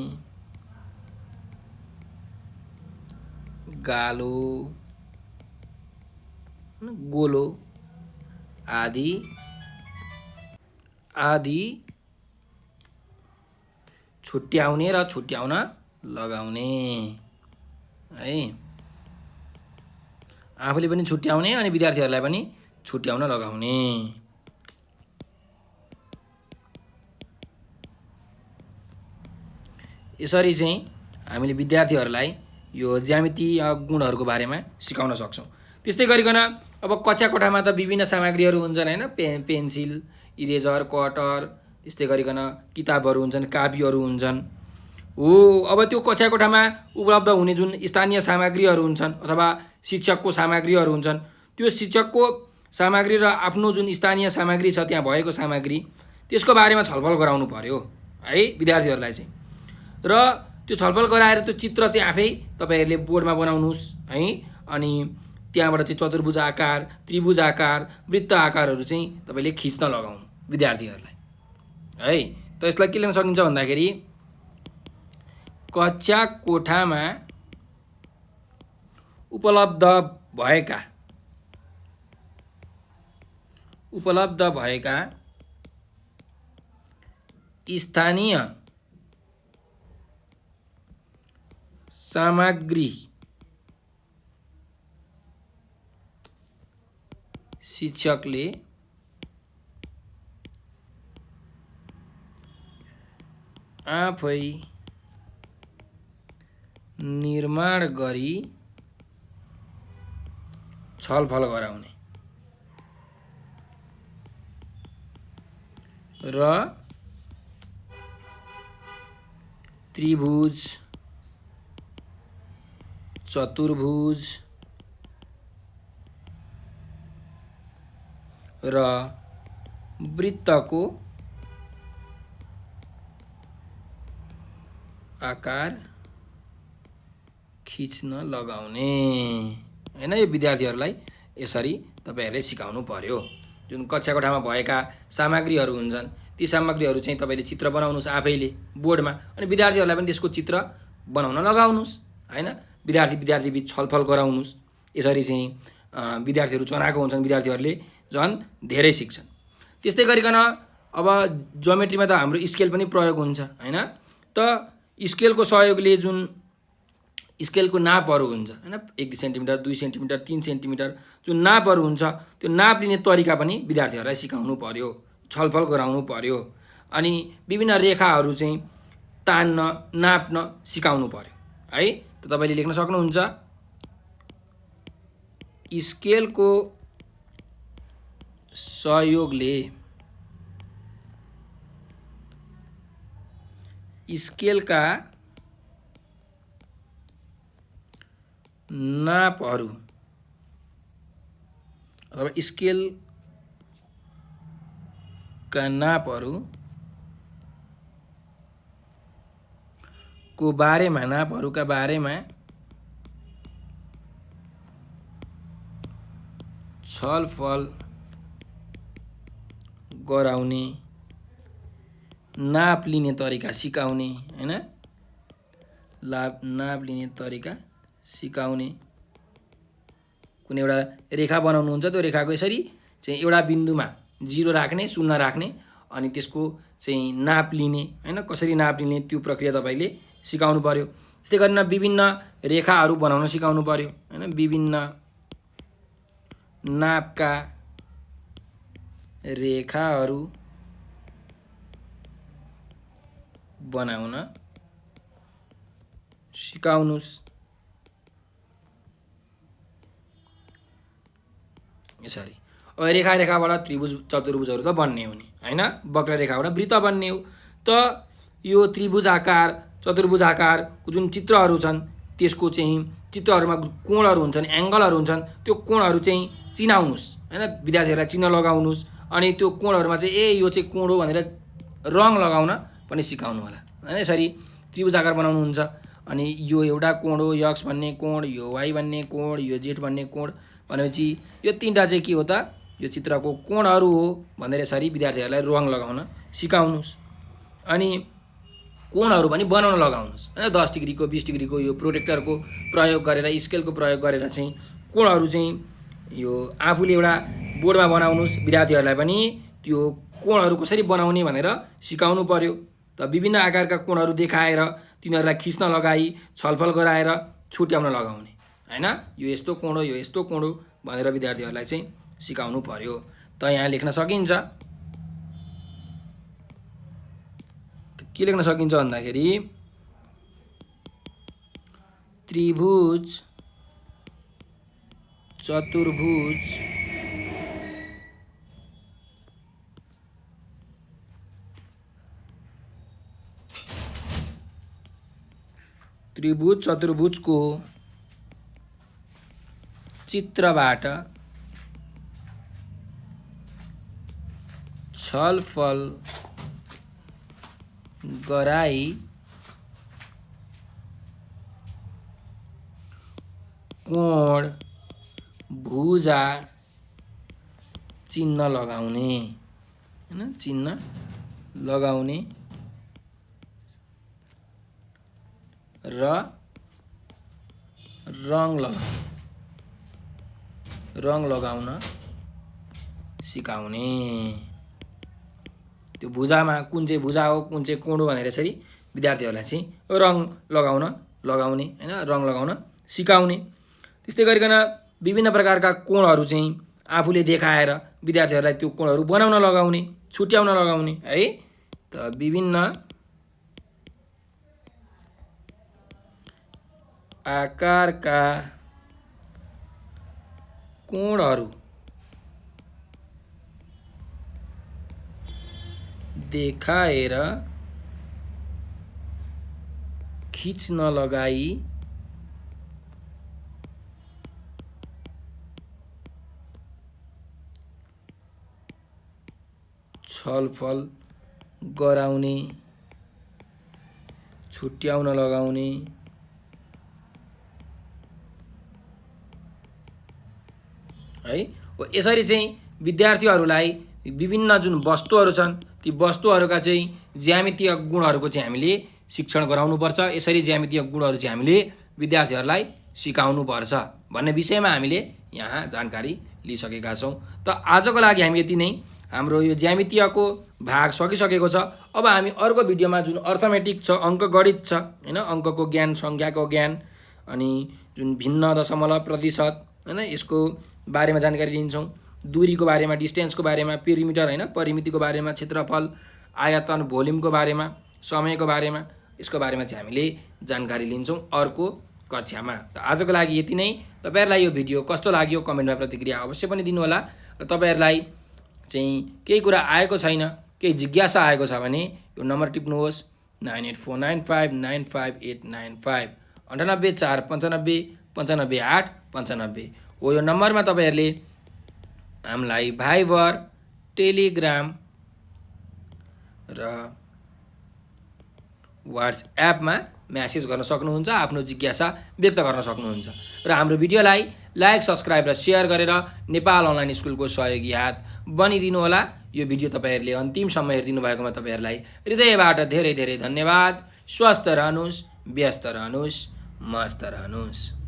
गालो गोलो आदि छुट्याउने र छुट्याउन लगाउने है। आफूले पनि छुट्याउने अनि विद्यार्थीहरूलाई पनि छुट्याउन लगाउने। यसरी चाहिँ हामीले विद्यार्थीहरूलाई यो ज्यामितीय गुणहरूको बारेमा सिकाउन सक्छौँ। त्यस्तै गरिकन अब कक्षा कोठामा त विभिन्न सामग्रीहरू हुन्छन् हैन, पेन्सिल, इरेजर, कटर, त्यस्तै गरिकन किताबहरू हुन्छन्, कापीहरू हुन्छन् हो। अब त्यो कक्षा कोठामा उपलब्ध हुने जुन स्थानीय सामग्रीहरू हुन्छन् अथवा शिक्षकको सामग्रीहरू हुन्छन्, त्यो शिक्षकको सामग्री र आफ्नो जुन स्थानीय सामग्री छ, त्यहाँ भएको सामग्री, त्यसको बारेमा छलफल गराउनु पर्यो है विद्यार्थीहरूलाई चाहिँ। र त्यो छलफल गराएर त्यो चित्र चाहिँ आफै तपाईँहरूले बोर्डमा बनाउनुहोस् है। अनि त्यहाँबाट चाहिँ चतुर्भुज आकार, त्रिभुज आकार, वृत्त आकारहरू चाहिँ तपाईँले खिच्न लगाउनु विद्यार्थीहरूलाई है। त यसलाई के लेख्न सकिन्छ भन्दाखेरि कक्षा कोठामा उपलब्ध भएका स्थानीय सामग्री शिक्षकले आफै निर्माण गरी छलफल गराउने र त्रिभुज, चतुर्भुज, र वृत्तको आकार खिच्न लगाउने हैन। यो विद्यार्थीहरूलाई यसरी तपाईहरुले सिकाउनु पर्यो। जुन कक्षा कोठामा भएका सामग्रीहरू हुन्छन् ती सामग्रीहरू चाहिँ तपाईले चित्र बनाउनुस् आफैले बोर्डमा, अनि विद्यार्थीहरूलाई पनि त्यसको चित्र बनाउन लगाउनुस् हैन। विद्यार्थी बीच छलफल गराउनुस्। यसरी चाहिँ विद्यार्थीहरू चनाको हुन्छन्, विद्यार्थीहरूले झन् धेरै सिक्छन्। त्यस्तै गरिकन अब ज्योमेट्रीमा त हाम्रो स्केल पनि प्रयोग हुन्छ हैन। त स्केलको सहयोगले जुन स्केलको नापहरू हुन्छ हैन, 1 सेन्टिमिटर 2 सेन्टिमिटर 3 सेन्टिमिटर जुन नापहरू हुन्छ त्यो नाप लिने तरिका पनि विद्यार्थीहरूलाई सिकाउनु पर्यो, छलफल गराउनु पर्यो। अनि विभिन्न रेखाहरू चाहिँ तान्न नाप्न सिकाउनु पर्यो है। त तपाईले लेख्न सक्नुहुन्छ स्केलको सहयोगले स्केलका नापहरू अथवा स्केलका नापहरू को बारेमा नापहरूका बारेमा छलफल गराउने, नाप लिने तरिका सिकाउने हैन। नाप लिने तरिका सिकाउने। कुनै एउटा रेखा बनाउनुहुन्छ त्यो रेखाको यसरी चाहिँ एउटा बिन्दुमा 0 राख्ने 0 राख्ने अनि त्यसको चाहिँ नाप लिने हैन, कसरी नाप लिने त्यो प्रक्रिया तपाईले सिकाउनु पर्यो। त्यस्तै गरेर विभिन्न रेखाहरू बनाउन सिकाउनु पर्यो हैन। विभिन्न नापका रेखाहरू बनाउन सिकाउनुस्। यसरी अब रेखाबाट त्रिभुज चतुर्भुजहरू त बन्ने हुने हैन, वक्र रेखाबाट वृत्त बन्ने हो। त यो त्रिभुज आकार चतुर्भुज आकारको जुन चित्रहरू छन् त्यसको चाहिँ चित्रहरूमा कोणहरू हुन्छन्, एंगलहरू हुन्छन्, त्यो कोणहरू चाहिँ चिनाउनुस् हैन। विद्यार्थीहरूलाई चिन्ह लगाउनुस्। अनि त्यो कोणहरूमा चाहिँ यो चाहिँ कोण हो भनेर रङ लगाउन पनि सिकाउनु होला हैन। यसरी त्रिभुज आकार बनाउनुहुन्छ अनि यो एउटा कोण हो x भन्ने कोण, यो y भन्ने कोण, यो z भन्ने कोण भनेपछि यो तीनटा चाहिँ के हो त यो चित्रको कोणहरू हो भनेर यसरी विद्यार्थीहरूलाई रङ लगाउन सिकाउनुस्। अनि कोणहरू पनि बनाउन लगाउनुस् हैन। 10 डिग्रीको 20 डिग्रीको यो प्रोटेक्टरको प्रयोग गरेर स्केलको प्रयोग गरेर चाहिँ कोणहरू चाहिँ यो आफूले एउटा बोर्डमा बनाउनुस्। विद्यार्थीहरूलाई पनि त्यो कोणहरू कसरी बनाउने भनेर सिकाउनु पर्यो। त विभिन्न आकारका कोणहरू देखाएर तिनीहरूलाई खिच्न लगाई छलफल गराएर छुट्याउन लगाउने हैन। यो यस्तो कोण हो, यो यस्तो कोण हो भनेर विद्यार्थीहरूलाई चाहिँ सिकाउनु पर्यो। त यहाँ लेख्न सकिन्छ के लेख्न सकिन्छ भन्दाखेरि त्रिभुज चतुर्भुज त्रिभुज चतुर्भुजको चित्रबाट छलफल गराई कोण भुजा चिन्ह लगाउने हैन, चिन्ह लगाउने र रङ लगाउन सिकाउने। त्यो भुजामा कुन चाहिँ भुजा हो कुन चाहिँ कोण हो भनेर यसरी विद्यार्थीहरूलाई चाहिँ रङ लगाउने हैन, रङ लगाउन सिकाउने। त्यस्तै गरिकन विभिन्न प्रकारका कोणहरू चाहिँ आफूले देखाएर विद्यार्थीहरूलाई त्यो कोणहरू बनाउन लगाउने, छुट्याउन लगाउने है। त विभिन्न आकारका कोणहरू देखाएर खिच्न लगाई छलफल गराउने, छुट्याउन लगाउने, है। हो यसरी चाहिँ विद्यार्थीहरूलाई विभिन्न जुन वस्तुहरू छन् ती वस्तुहरूका चाहिँ ज्यामितीय गुणहरूको चाहिँ हामीले शिक्षण गराउनुपर्छ। यसरी ज्यामितीय गुणहरू चाहिँ हामीले विद्यार्थीहरूलाई सिकाउनुपर्छ भन्ने विषयमा हामीले यहाँ जानकारी लिइसकेका छौँ। त आजको लागि हामी यति नै। हाम्रो यो ज्यामितीयको भाग सकिसकेको छ। अब हामी अर्को भिडियोमा जुन अर्थमेटिक छ, अङ्कगणित छ हैन, अङ्कको ज्ञान, सङ्ख्याको ज्ञान, अनि जुन भिन्न दशमलव प्रतिशत हैन यसको बारेमा जानकारी लिन्छौँ। दूरीको बारेमा, डिस्टेन्सको बारेमा, पेरिमिटर हैन परिमितिको बारेमा, क्षेत्रफल, आयतन, भोल्युमको बारेमा, समयको बारेमा, यसको बारेमा चाहिँ हामीले जानकारी लिन्छौँ अर्को कक्षामा। त आजको लागि यति नै। तपाईहरुलाई यो भिडियो कस्तो लाग्यो कमेन्टमा प्रतिक्रिया अवश्य पनि दिनुहोला। र तपाईहरुलाई चाहिँ केही कुरा आएको छैन, केही जिज्ञासा आएको छ भने यो नम्बर टिप्नुहोस् 9849595895 9849595895 हो। यो नम्बरमा तपाईहरुले हामीलाई भाइबर, टेलिग्राम र व्हाट्सएपमा म्यासेज गर्न सक्नुहुन्छ, आफ्नो जिज्ञासा व्यक्त गर्न सक्नुहुन्छ। र हाम्रो भिडियोलाई लाइक, सब्स्क्राइब र सेयर गरेर नेपाल अनलाइन स्कुलको सहयोगी हात बनिदिनु होला। यो भिडियो तपाईहरुले अन्तिमसम्म हेरिदिनु भएकोमा तपाईहरुलाई हृदयबाट धेरै धेरै धन्यवाद। स्वस्थ रहनुस्, व्यस्त रहनुस्, मस्त रहनुस्।